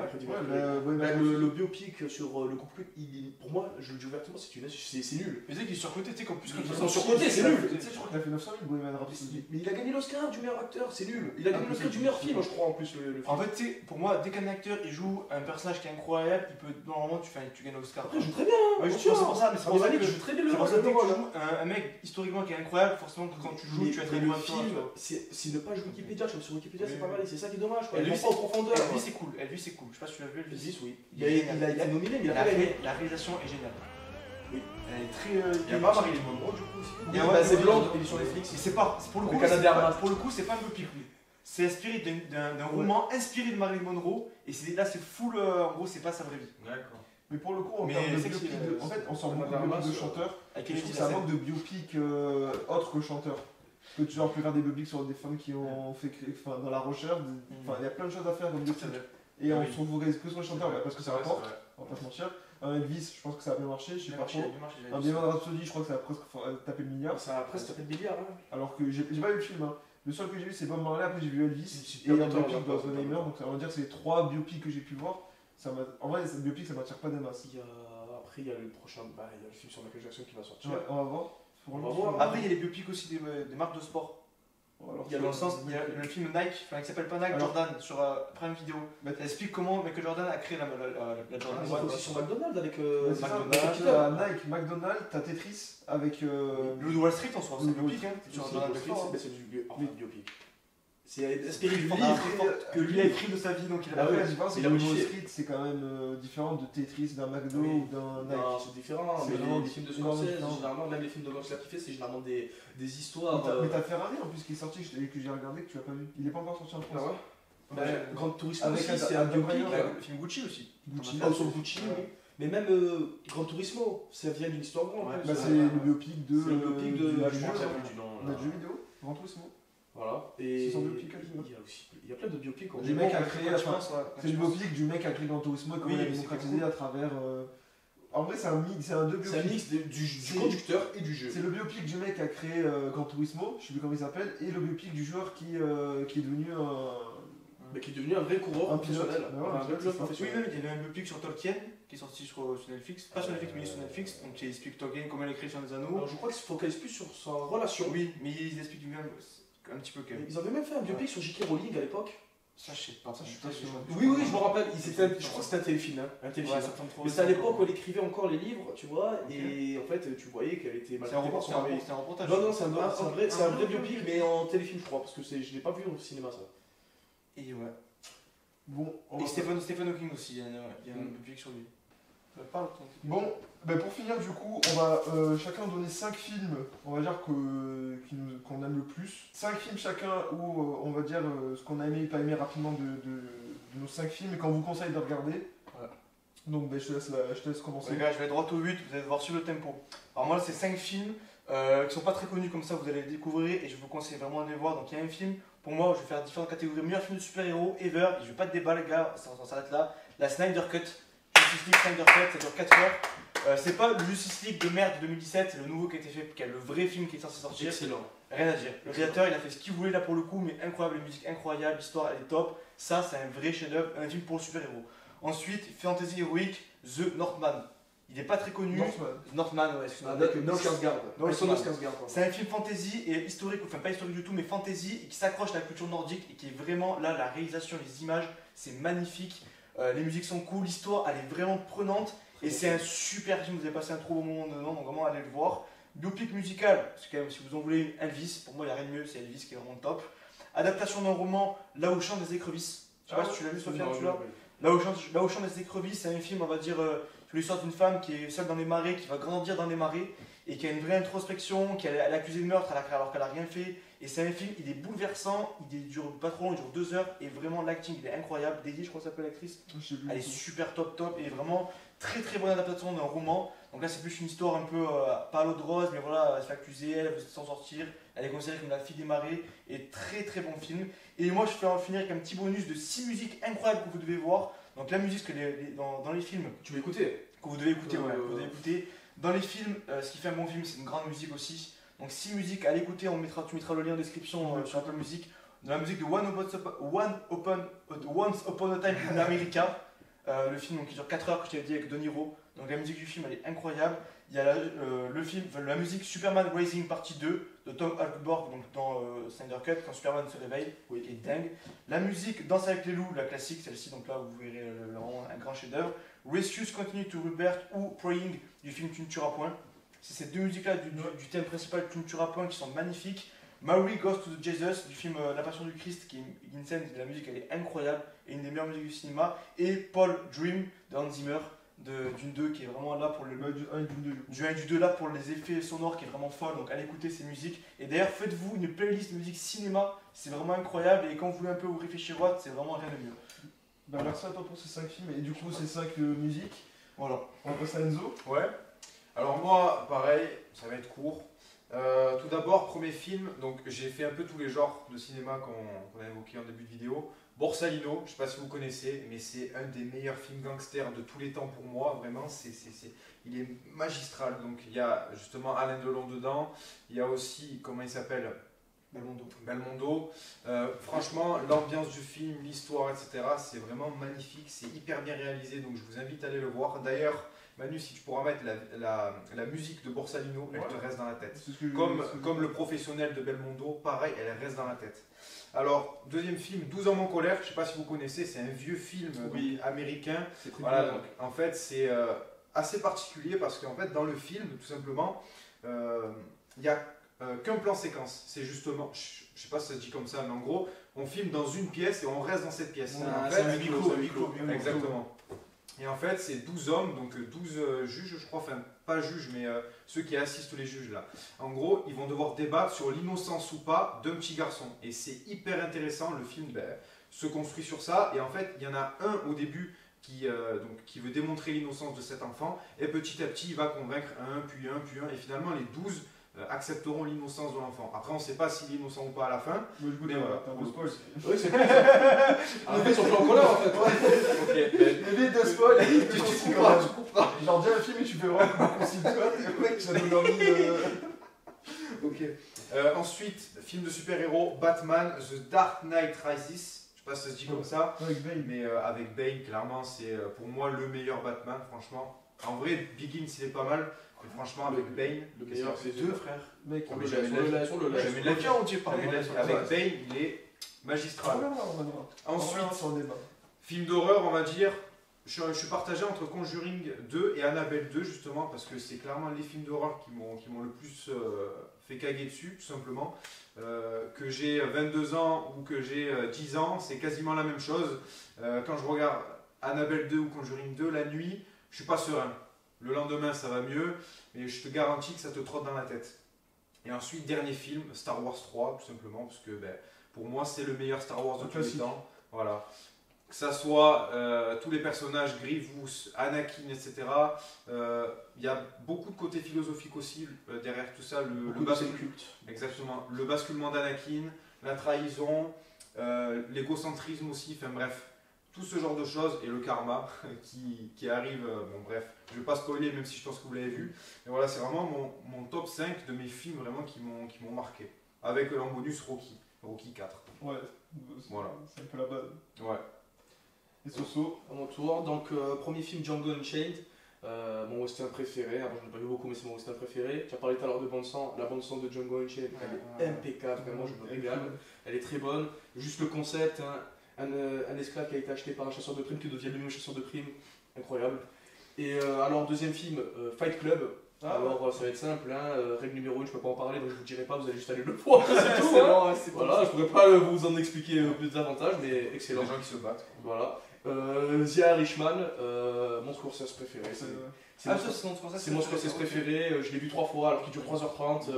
le biopic sur le groupe Queen, pour moi, je le dis ouvertement, c'est nul. Mais tu sais qu'il est surcoté, tu sais qu'en plus quand Ils il sont est surcotés, c'est nul. Tu sais, je crois qu'il a fait 900 000 Bohemian Rhapsody. Mais il a gagné l'Oscar du meilleur acteur, c'est nul. Il a gagné l'Oscar du meilleur film, je crois, en plus, le film. En fait, tu sais, pour moi, dès qu'un acteur il joue un personnage qui est incroyable, il peut normalement tu gagnes l'Oscar. Après, il joue très bien. Ouais, je pense c'est pour ça, mais c'est pour ça que joue très bien le c'est pour ça que dès que rôle. tu joues un mec historiquement qui est incroyable, forcément que quand tu joues, tu vas être le incroyable. film, c'est une page Wikipédia, je sur Wikipédia, c'est Oui, pas oui. mal, c'est ça qui est dommage. Et lui, Elvis, pas en profondeur. Elvis c'est cool, Elvis c'est cool. Je sais pas si tu l'as vu, Elvis. Elvis, oui. Il est génial. Il a été nominé, mais il a pas gagné. La réalisation est géniale. Oui. Elle est très. Il y a pas Marilyn Monroe du coup aussi. Il y a Bah, c'est ouais, Blonde, ouais. il est sur Netflix. Et c'est pas, pour le coup, Le Canada Armas. pour le coup, c'est pas un biopic, lui. C'est inspiré d'un roman inspiré de Marilyn Monroe, et là c'est full, en gros, c'est pas sa vraie vie. D'accord. Mais pour le coup, en Mais termes de c'est que biopic, c'est- en fait, on sort c'est beaucoup de Madame biopics de Armas, chanteurs. Avec Je Elvis trouve que ça Lasser. manque de biopics autres que chanteurs. Parce que tu genre, peux faire des biopics sur des femmes qui ont fait créer, enfin, dans la recherche, enfin, il y a plein de choses à faire comme biopic. Et on Oui. se focalise que sur les chanteurs, bah, parce que ça rapporte, vrai. on va pas se mentir. Un Elvis, je pense que ça a bien marché, je sais pas trop. Un Un Bohemian Rhapsody, je crois que ça a presque tapé le milliard. Ça a presque tapé le milliard. Alors que j'ai pas vu le film. Hein. Le seul que j'ai vu, c'est Bob Marley, après j'ai vu Elvis C'est et un super biopic longtemps, d'Oppenheimer. Donc ça veut dire que c'est les 3 biopics que j'ai pu voir. En vrai, ce biopic, ça m'attire pas des masses. Après, il y a le prochain, il y a le film sur Michael Jackson qui va sortir. Ouais, on va voir. On va voir. Après, il y a les biopics aussi des marques de sport. Alors, Il y a dans le sens, il y a le film Nike, enfin, qui s'appelle pas Nike, Alors- Jordan, sur Prime Video. Ça explique comment Michael Jordan a créé la Jordan. On va aussi sur McDonald's avec Ouais, c'est ça. McDonald's. T'as Nike, McDonald's, t'as Tetris avec. Le Wall Street en soi, c'est un biopic, hein. sur Sur Jordan, c'est du biopic. C'est inspiré du Ah, livre que lui a écrit de sa vie, donc il a Ah pas ouais, Après, je pense que il a le modifié. Wall Street, c'est quand même différent de Tetris, d'un McDo Oui. ou d'un Nike. Non, c'est différent, C'est mais vraiment les films de énormément Scorsese, différent. généralement, même les films de Gangster qui fait, c'est généralement des histoires. Mais t'as Ferrari en plus qui est sorti, que j'ai regardé, que tu as pas vu. Il est pas encore sorti en Ah France. ouais Bah, Grand Turismo Avec aussi, un- c'est un un biopic. Ryan. Le film Gucci aussi. Gucci. Ah, sur Gucci, oui. Mais même Gran Turismo, ça vient d'une histoire vraie en Ouais, plus. Bah, c'est le biopic de. C'est le biopic de du la jeu, jeu, du du nom. jeu vidéo, Gran Turismo. Voilà. Et C'est son biopic, il y a plein de biopics. Du mec a créé, je pense, c'est le biopic du mec qui a créé Gran Turismo et comment Oui, il a mais c'est démocratisé cool. à travers. En vrai, c'est un mix, c'est un deux C'est un biopics. mix du conducteur et du jeu. C'est le biopic du mec qui a créé Gran Turismo, je sais plus comment il s'appelle, et le biopic du joueur qui est devenu un. Mais qui est devenu un vrai coureur Un pilote. professionnel. Bah ouais, un un vrai pilote, pilote c'est ça. Oui, professionnel. même, il y avait un biopic sur Tolkien qui est sorti sur Netflix. Pas sur Netflix, mais sur Netflix. Donc, il explique Tolkien, comment il écrit sur des Anneaux. Alors, je crois qu'il se focalise plus sur sa relation. Oui, mais ils expliquent même un petit peu quand même. Ils avaient même fait un biopic sur J.K. Rowling à l'époque. Ça, je sais pas. Ça, je suis pas sûr. Oui, je me rappelle. Je crois que c'était un téléfilm. Un téléfilm. Ouais, ça tombe trop. Mais c'était à l'époque où elle écrivait encore les livres, tu vois, Ok. et en fait, tu voyais qu'elle était C'est un maltraitée par son mari. reportage. Non, non, c'est un Ah, vrai biopic, mais en téléfilm, je crois, parce que je l'ai pas vu au cinéma, ça. Et ouais. Bon, on Et va- Stephen Hawking aussi, il y a un biopic sur lui. Parle, toi. Bon, ben pour finir, du coup, on va chacun donner 5 films, on va dire qu'on aime le plus. 5 films chacun où on va dire ce qu'on a aimé et pas aimé rapidement de nos 5 films et qu'on vous conseille de regarder. Ouais. Donc ben, je te laisse commencer. Les gars, je vais droit au but, vous allez devoir suivre le tempo. Alors moi, c'est 5 films qui sont pas très connus comme ça, vous allez les découvrir et je vous conseille vraiment de les voir. Donc il y a un film, pour moi, je vais faire différentes catégories. Meilleur film de super-héros, ever, et je vais pas de débat les gars, on s'arrête là. La Snyder Cut, Justice League Snyder Cut, ça dure 4 heures. C'est pas le Justice League de merde de 2017, c'est le nouveau qui a été fait, qui a le vrai film qui est censé sortir. Excellent. Rien à dire. Le réalisateur, il a fait ce qu'il voulait là pour le coup, mais incroyable, les musiques incroyables, l'histoire elle est top. Ça, c'est un vrai chef-d'œuvre, un film pour le super-héros. Ensuite, fantasy héroïque, The Northman. Il est pas très connu. Northman, ouais, excuse-moi. Avec Noah Skarsgård. Northman. Skarsgård. C'est un film fantasy et historique, enfin pas historique du tout, mais fantasy et qui s'accroche à la culture nordique et qui est vraiment là, la réalisation, les images, c'est magnifique. Les musiques sont cool, l'histoire elle est vraiment prenante et c'est un super film. Vous avez passé un trop bon moment dedans, donc vraiment allez le voir. Biopic musical, parce que quand même, si vous en voulez Elvis, pour moi il n'y a rien de mieux, c'est Elvis qui est vraiment top. Adaptation d'un roman, Là où chantent des écrevisses. Je sais pas si tu l'as vu, Sofiane, celui-là. Là où chantent des écrevisses, c'est un film, on va dire, sur l'histoire d'une femme qui est seule dans les marais, qui va grandir dans les marais et qui a une vraie introspection, elle est accusée de meurtre alors qu'elle a rien fait Et c'est un film, il est bouleversant, il dure pas trop long, il dure 2 heures, et vraiment l'acting il est incroyable. Daisy, je crois que ça s'appelle l'actrice. Je sais plus. Elle est super top, et vraiment très très bonne adaptation d'un roman. Donc là, c'est plus une histoire un peu pas à l'eau de rose, mais voilà, elle se fait accuser, elle veut s'en sortir. Elle est considérée comme la fille des marées, et très très bon film. Et moi, je vais en finir avec un petit bonus de 6 musiques incroyables que vous devez voir. Donc la musique que dans les films, Tu veux écouter? que vous devez écouter, ouais, que vous devez écouter. Dans les films, ce qui fait un bon film, c'est une grande musique aussi. Donc 6 musiques à l'écouter, tu mettras le lien en description sur Apple Music. Dans la musique de Once Upon a Time in America, le film donc, qui dure 4 heures que je t'avais dit avec De Niro. Donc la musique du film elle est incroyable. Il y a la musique Superman Rising Partie 2 de Tom Hulkenborg donc dans Snyder Cut quand Superman se réveille, qui est dingue. La musique Danse avec les loups, la classique, celle-ci, donc là vous verrez un grand chef-d'œuvre. Rescue Continue to Rebirth ou Praying du film Tu ne tueras point. C'est ces deux musiques-là du thème principal Tu ne tueras point qui sont magnifiques. Mary Goes to the Jesus du film La Passion du Christ qui est une scène, la musique elle est incroyable et une des meilleures musiques du cinéma. Et Paul Dream de Hans Zimmer d'une 2 qui est vraiment là pour le Du 1 et du 2 du coup. du 1 et du 2 là pour les effets sonores qui est vraiment folle, donc allez écouter ces musiques. Et d'ailleurs faites-vous une playlist de musique cinéma, c'est vraiment incroyable et quand vous voulez un peu vous réfléchir, c'est vraiment rien de mieux. Bah, merci à toi pour ces 5 films et du coup ces 5 musiques. Voilà. On passe à Enzo. Ouais. Alors moi, pareil, ça va être court. Tout d'abord, premier film, donc j'ai fait un peu tous les genres de cinéma qu'on a évoqué en début de vidéo. Borsalino, je ne sais pas si vous connaissez, mais c'est un des meilleurs films gangsters de tous les temps pour moi, vraiment, il est magistral. Donc il y a justement Alain Delon dedans, il y a aussi, comment il s'appelle, Belmondo. Franchement, l'ambiance du film, l'histoire, etc., c'est vraiment magnifique, c'est hyper bien réalisé, donc je vous invite à aller le voir. D'ailleurs, Manu, si tu pourras mettre la musique de Borsalino, elle te reste dans la tête. Comme le professionnel de Belmondo, pareil, elle reste dans la tête. Alors, deuxième film, 12 hommes en colère, je ne sais pas si vous connaissez, c'est un vieux film américain. Voilà, donc, en fait, c'est assez particulier parce qu'en fait, dans le film, tout simplement, il n'y a qu'un plan séquence. C'est justement, je ne sais pas si ça se dit comme ça, mais en gros, on filme dans une pièce et on reste dans cette pièce. C'est un huis clos. Exactement. Et en fait, c'est 12 hommes, donc 12 juges, je crois, enfin, pas juges, mais ceux qui assistent les juges là. En gros, ils vont devoir débattre sur l'innocence ou pas d'un petit garçon. Et c'est hyper intéressant, le film se construit sur ça. Et en fait, il y en a un au début qui veut démontrer l'innocence de cet enfant. Et petit à petit, il va convaincre un, puis un, puis un. Et finalement, les 12 accepteront l'innocence de l'enfant. Après, on ne sait pas s'il est innocent ou pas à la fin. Mais voilà, t'as un peu spoil. Oui, c'est cool. On fait son plan en colère en fait. Ok, Évite de spoil, Tu couperas. Genre, dis un film et tu fais vraiment concentre-toi, et mec, ça donne envie. Ok. Ensuite, film de super-héros, Batman, The Dark Knight Rises. Je sais pas si ça se dit comme ça. Avec Bane. Mais avec Bane, clairement, c'est pour moi le meilleur Batman, franchement. En vrai, Begins, il est pas mal. Mais franchement, avec Bane, Le meilleur, c'est deux frères. Mec, Oh, mais Jamais de la sur le live. Jamais de la vie. on dit pas. avec Bane, il est magistral. Ensuite, sur débat. film d'horreur, on va dire. Je suis partagé entre Conjuring 2 et Annabelle 2, justement, parce que c'est clairement les films d'horreur qui m'ont le plus fait caguer dessus, tout simplement. Que j'ai 22 ans ou que j'ai 10 ans, c'est quasiment la même chose. Quand je regarde Annabelle 2 ou Conjuring 2, la nuit, je suis pas serein. Le lendemain, ça va mieux, mais je te garantis que ça te trotte dans la tête. Et ensuite, dernier film, Star Wars 3, tout simplement, parce que pour moi, c'est le meilleur Star Wars de tous les temps. Voilà. Que ça soit tous les personnages, Grievous, Anakin, etc. Il y a beaucoup de côté philosophique aussi derrière tout ça. Exactement. Le basculement d'Anakin, la trahison, l'égocentrisme aussi, enfin bref. Tout ce genre de choses et le karma qui arrive. Bon bref, je ne vais pas spoiler même si je pense que vous l'avez vu. Mais voilà, c'est vraiment mon top 5 de mes films vraiment qui m'ont marqué. Avec en bonus Rocky 4. Ouais, Voilà. C'est un peu la base. Ouais. Et Soso. À mon tour, donc premier film Django Unchained, mon western préféré, alors je n'ai pas vu beaucoup mais c'est mon western préféré. Tu as parlé tout à l'heure de bande son, la bande son de Django Unchained, elle est impeccable, vraiment je me régale, elle est très bonne. Juste le concept, hein, un esclave qui a été acheté par un chasseur de primes qui devient lui-même chasseur de primes, incroyable. Et alors deuxième film, Fight Club. Alors ça va être simple, hein, règle numéro 1, je peux pas en parler donc je vous dirai pas, vous allez juste aller le voir, c'est tout. Hein. Voilà, je pourrais pas vous en expliquer plus davantage mais excellent. Les gens qui se battent. Voilà. The Irishman, mon Scorsese préféré. C'est Ah, mon- ça, c'est ton Scorsese. c'est mon Scorsese préféré, je l'ai vu 3 fois alors qu'il dure 3h30.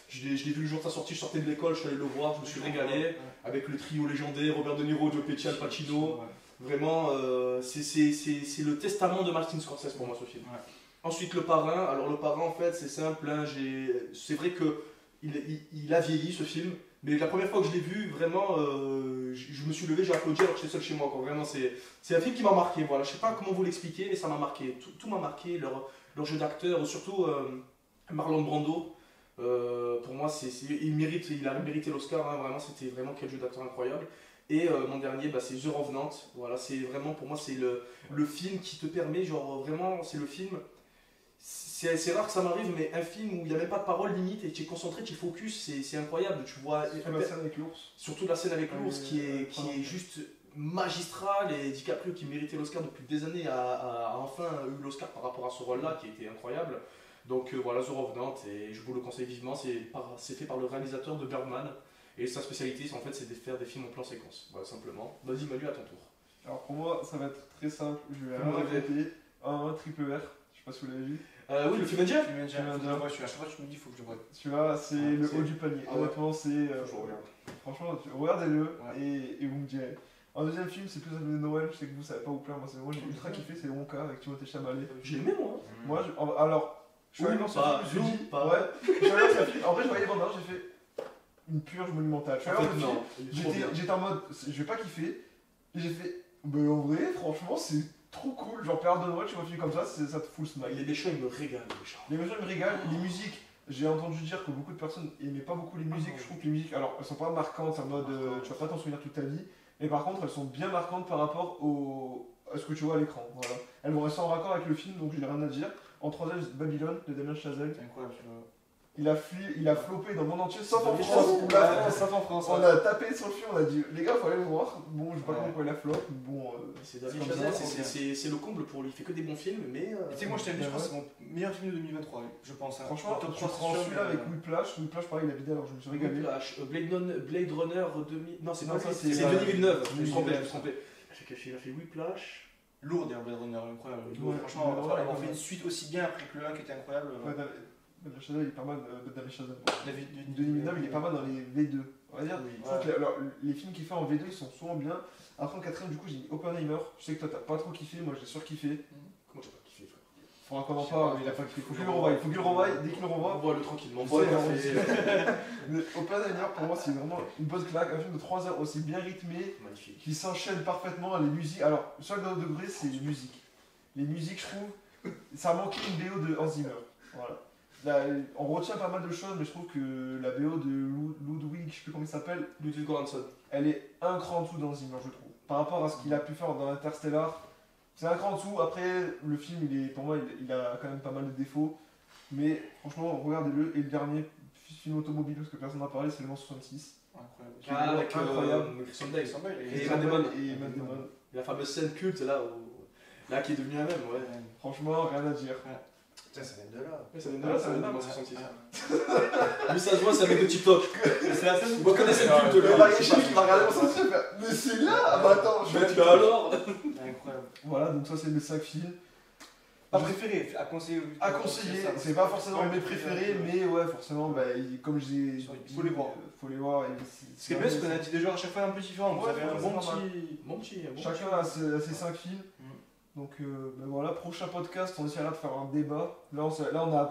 Je l'ai vu le jour de sa sortie, je sortais de l'école, je suis allé le voir, je me suis régalé. Avec le trio légendaire, Robert De Niro, Joe Pesci, Al Pacino. Vraiment, c'est le testament de Martin Scorsese pour moi ce film. Ouais. Ensuite Le Parrain, alors Le Parrain en fait c'est simple, hein, c'est vrai que il a vieilli ce film, mais la première fois que je l'ai vu, vraiment, je me suis levé, j'ai applaudi alors que j'étais seul chez moi. Quoi. Vraiment, c'est un film qui m'a marqué, voilà. Je sais pas comment vous l'expliquer, mais ça m'a marqué. Tout m'a marqué, leur jeu d'acteur, surtout Marlon Brando. Pour moi, il a mérité l'Oscar, hein, vraiment, c'était vraiment quel jeu d'acteur incroyable. Et mon dernier, bah, c'est The Revenant. Voilà, c'est vraiment, pour moi, c'est le film qui te permet, genre vraiment, c'est le film. C'est rare que ça m'arrive, mais un film où il n'y a même pas de parole limite et tu es concentré, tu es focus, c'est incroyable. Tu vois, Sur la scène avec l'ours. surtout la scène avec l'ours qui est incroyable. juste magistrale, et DiCaprio qui méritait l'Oscar depuis des années a enfin eu l'Oscar par rapport à ce rôle-là qui était incroyable. Donc voilà, The Revenant, et je vous le conseille vivement, c'est fait par le réalisateur de Birdman, et sa spécialité en fait c'est de faire des films en plan séquence, voilà simplement. Vas-y Manu, à ton tour. Alors pour moi, ça va être très simple. Je vais Comment répéter. Un triple R. Je sais pas si vous l'avez vu. Oui, le film indien. À chaque fois tu me dis, il faut que je le vois. Celui-là, c'est le c'est- haut du panier. Ah ouais. Honnêtement, c'est. Je regarde. Franchement, regardez-le Ouais. et vous me direz. Un deuxième film, c'est plus un film de Noël. Je sais que vous savez pas vous plaire. Moi, j'ai ultra kiffé. C'est Wonka avec Timothée Chalamet. J'ai aimé moi. Moi, alors, je suis allé Ou dans ce pas, film, je me suis ou dit. pas. Ouais, je suis allé dans ce film. En vrai, je voyais Vandar, j'ai fait une purge monumentale. Je suis En allé fait, voir le non. film, il est trop bien. j'étais en mode, je vais pas kiffer. Et j'ai fait, ben en vrai, franchement, c'est trop cool. Genre, période de Noël, tu vois un film comme ça, ça te fout le smile. Les méchants, ils me régalent, les méchants. Les méchants me régalent, les musiques, j'ai entendu dire que beaucoup de personnes aimaient pas beaucoup les musiques. Je trouve que les musiques, alors elles sont pas marquantes en mode tu vas pas t'en souvenir toute ta vie, mais par contre elles sont bien marquantes par rapport à ce que tu vois à l'écran. Voilà. Elles vont rester en raccord avec le film, donc j'ai rien à dire. En troisième, Babylone de Damien Chazelle. C'est incroyable, tu vois. Il a floppé dans le monde entier, sauf en Damien France. Chazelle, Où la Ouais, France, ça en France. on a tapé sur le film, on a dit les gars, faut aller le voir. Bon, je sais pas Ouais. comment il a flop, bon. C'est David comme Chazelle, ça, c'est le comble pour lui. Il fait que des bons films, mais. Et tu sais, moi je t'avais dit, je crois que c'est mon meilleur film de 2023, je pense. Hein. Franchement, Le top tu 3, prends c'est sûr, celui-là mais, avec Whiplash, pareil, il a vidé alors je me suis régalé. Whiplash, Blade Runner 2000. Non, c'est Non, pas ça, lui, c'est c'est la- Denis Villeneuve. Je me Denis suis trompé, je me Villeneuve. suis trompé. Il a fait quel film? Il a fait Whiplash. Lourd d'ailleurs, Blade Runner, incroyable. Ouais, Franchement, Blade enfin, Runner, on fait ouais. une suite aussi bien après que le 1 qui était incroyable. Ouais, Damien Chazelle, il est pas mal. Damien Chazelle. David Denis Villeneuve, il est pas mal dans les V2. On va dire, Oui. je trouve que les films qu'il fait en V2, ils sont souvent bien. Après, en quatrième, du coup, j'ai mis Oppenheimer. Je sais que toi, t'as pas trop kiffé, moi, j'ai surkiffé. Comment j'ai pas kiffé, frère? Faudra qu'on en Je sais parle, pas, mais il a pas kiffé. Faut faut qu'il que le je revoie. le Faut qu'il le revoie. Dès qu'il le revoie. Envoie-le tranquillement. Ouais, Voilà, on fait- Mais Oppenheimer, pour moi, c'est vraiment une bonne claque. Un film de 3 heures aussi bien rythmé, Magnifique. qui s'enchaîne parfaitement. Les musiques. Alors, seul degré, c'est les musiques. Les musiques, je trouve, ça manquait une BO de Hans Zimmer. Voilà. Là, on retient pas mal de choses, mais je trouve que la BO de Ludwig, je sais plus comment il s'appelle, Ludwig Göransson. elle est un cran en dessous dans Zimmer, je trouve. Par rapport à ce qu'il a pu faire dans Interstellar, c'est un cran en dessous. Après, le film, pour moi, il a quand même pas mal de défauts. Mais franchement, regardez-le. Et le dernier film automobile, parce que personne n'a parlé, c'est Le Mans 66. Incroyable. Qui est vraiment Avec incroyable. Christian Bale. Et Et Matt Damon. Et Matt Damon. La fameuse scène culte là qui est devenue un même, ouais. Franchement, rien à dire. Putain, ça vient de là. Ouais, ça vient de Ah, là, ça ça vient vient de de là. 66. Lui, ça se voit, c'est un mec de TikTok. C'est la scène Vous connaissez le culte, Le là. mariage qui va regarder mon sens, mais c'est là. Ah bah attends, je vais Mais alors Incroyable. Voilà, donc ça, c'est mes 5 films. Pas préféré, à conseiller. À conseiller, c'est pas forcément mes préférés, mais ouais, forcément, bah, comme je disais, Il faut les voir. Faut les voir. Ce qui est bien, c'est qu'on a dit des genres à chaque fois un peu différents. Vous Ouais, avez un c'est bon pas mal. petit. Chacun a ses 5 films. Mm. Donc ben voilà, prochain podcast, on essaiera de faire un débat. Là,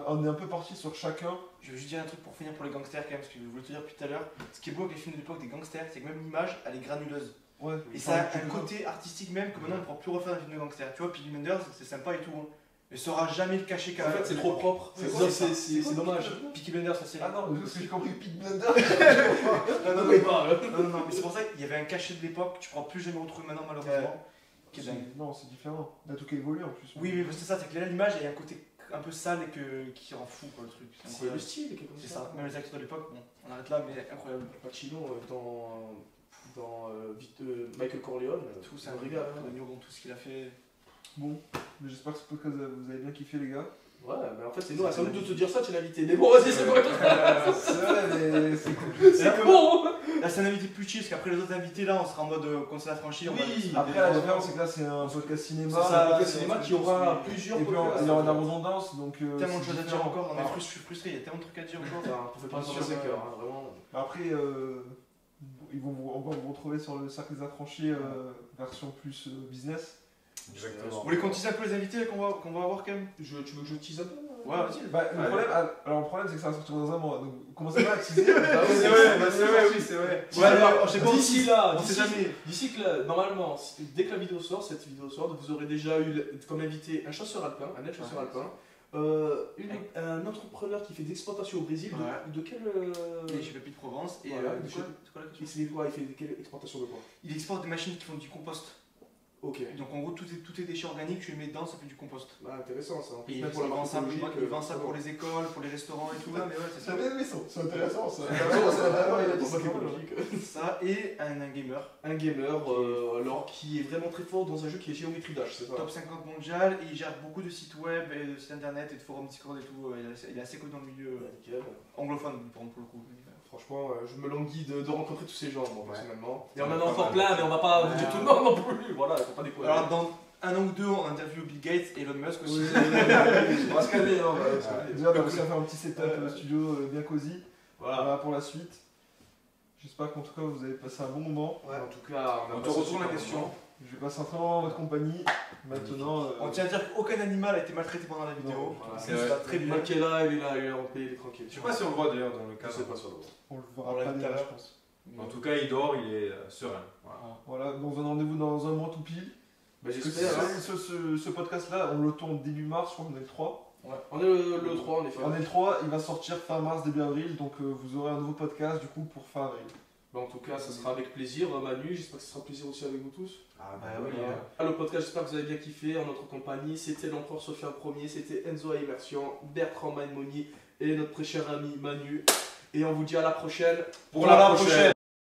on est un peu parti sur chacun. Je veux juste dire un truc pour finir pour les gangsters quand même, parce que je voulais te dire depuis tout à l'heure. Ce qui est beau avec les films de l'époque des gangsters, c'est que même l'image, elle est granuleuse. Ouais. Et ça a un côté artistique même que maintenant on ne pourra plus refaire un film de gangsters. Tu vois, Peaky Blinders, c'est sympa et tout, hein, mais ça aura jamais le cachet qu'à En fait, c'est trop propre. C'est quoi, C'est dommage. Peaky Blinders, ça c'est. Ah non, parce que j'ai compris Pete Blender. non, Non, mais pas. non, mais c'est pour ça qu'il y avait un cachet de l'époque que tu ne pourras plus jamais retrouver maintenant, malheureusement. Qui est dingue. Non, c'est différent. Il a tout qui a évolué en plus. Oui, mais c'est ça, c'est que là l'image, il y a un côté un peu sale et qui rend fou quoi, le truc. C'est C'est incroyable. le style qui est comme C'est ça. ça, même les acteurs de l'époque, bon, on arrête là, mais incroyable. Pacino dans Michael Corleone, Tout, c'est un un régal. régal, de Niro dans tout ce qu'il a fait. Bon, mais j'espère que ce podcast vous avez bien kiffé, les gars. Ouais, mais en fait, c'est nous à nous de te dire ça, tu es l'invité. Mais bon, vas-y, c'est bon. C'est vrai, mais c'est compliqué. C'est bon. Là, c'est un invité plus chill, parce qu'après les autres invités, là, on sera en mode quand c'est la franchise. Oui, Après, la différence, c'est que là, c'est un podcast cinéma. C'est ça, et le cinéma qui aura plusieurs puis, il y aura de la redondance, donc. Tellement de c'est choses à dire différent. encore, on Alors, je suis frustré, il y a tellement de trucs à dire encore. On pouvait pas sur 5 heures, vraiment. Après, on va vous retrouver sur le Cercle des Affranchis, version plus business. Exactement. Vous voulez qu'on tease un peu les invités qu'on va avoir quand même? Tu veux que je tease un peu? Ouais, vas-y. Bah, le problème, c'est que ça va sortir dans un mois, donc commencez pas à teaser. C'est vrai, oui, c'est vrai. Ouais, alors, je sais pas D'ici là, on sait jamais. d'ici que là, normalement, dès que la vidéo sort, cette vidéo sort, vous aurez déjà eu comme invité un chasseur alpin, un ex-chasseur alpin, un entrepreneur qui fait des exportations au Brésil. Ouais. De quel. Et chez Pépi de Provence. Et Voilà, c'est quoi la question? Il fait quoi? Il fait quelle exportation de quoi? Il exporte des machines qui font du compost. Ok. Donc en gros, tous tes déchets organiques, tu les mets dedans, ça fait du compost. Bah, intéressant ça. Et Même il vend ça, marque écologique, il vend ça pour les écoles, pour les restaurants et tout là, mais ouais, c'est ça. C'est intéressant ça. Il a dit marque écologique. Ça et un gamer, Un gamer alors qui est vraiment très fort dans un jeu qui est Géométrie Dash, c'est ça? top 50 mondial, et il gère beaucoup de sites web et de sites internet et de forums Discord et tout. Il est assez connu dans le milieu Nickel. anglophone pour le coup. Franchement, je me languis de rencontrer tous ces gens, moi, personnellement. Et Ouais, on en a pas encore mal. plein, mais on va pas vous dire tout le monde non plus. Voilà, il faut pas découvrir. Alors dans un an ou deux, on interview Bill Gates et Elon Musk aussi. On va se calmer, hein, Déjà, on a réussi à faire un petit setup studio bien cosy. Voilà. Voilà pour la suite. J'espère qu'en tout cas vous avez passé un bon moment. Ouais, en tout cas, On te passé retourne la super question. moment. Je vais passer un très bon moment en votre compagnie. Maintenant, On tient à dire qu'aucun animal a été maltraité pendant la vidéo. Voilà. C'est ça, très bien. Le mec est là, il est en paix, il est tranquille. Je sais pas si on le voit d'ailleurs dans le Je cadre. sais pas sur l'autre. on le on verra l'a pas vu tout à bien, l'heure. je pense. En tout cas, il dort, il est serein. Voilà. Voilà, dans un rendez-vous dans un mois tout pile. Bah, Parce que j'espère. hein. ce podcast-là, on le tourne début mars, je crois qu'on est le 3. Ouais. On est le 3 en effet. On est le 3, il va sortir fin mars, début avril, donc vous aurez un nouveau podcast du coup pour fin avril. Bah, en tout cas, ça sera avec plaisir, Manu. J'espère que ce sera plaisir aussi avec vous tous. Ah bah oui, Voilà. Ah, le podcast, j'espère que vous avez bien kiffé en notre compagnie. C'était l'empereur Sofiane Premier, c'était Enzo à Immersion, Bertrand Maimoni et notre très cher ami Manu. Et on vous dit à la prochaine Pour la prochaine.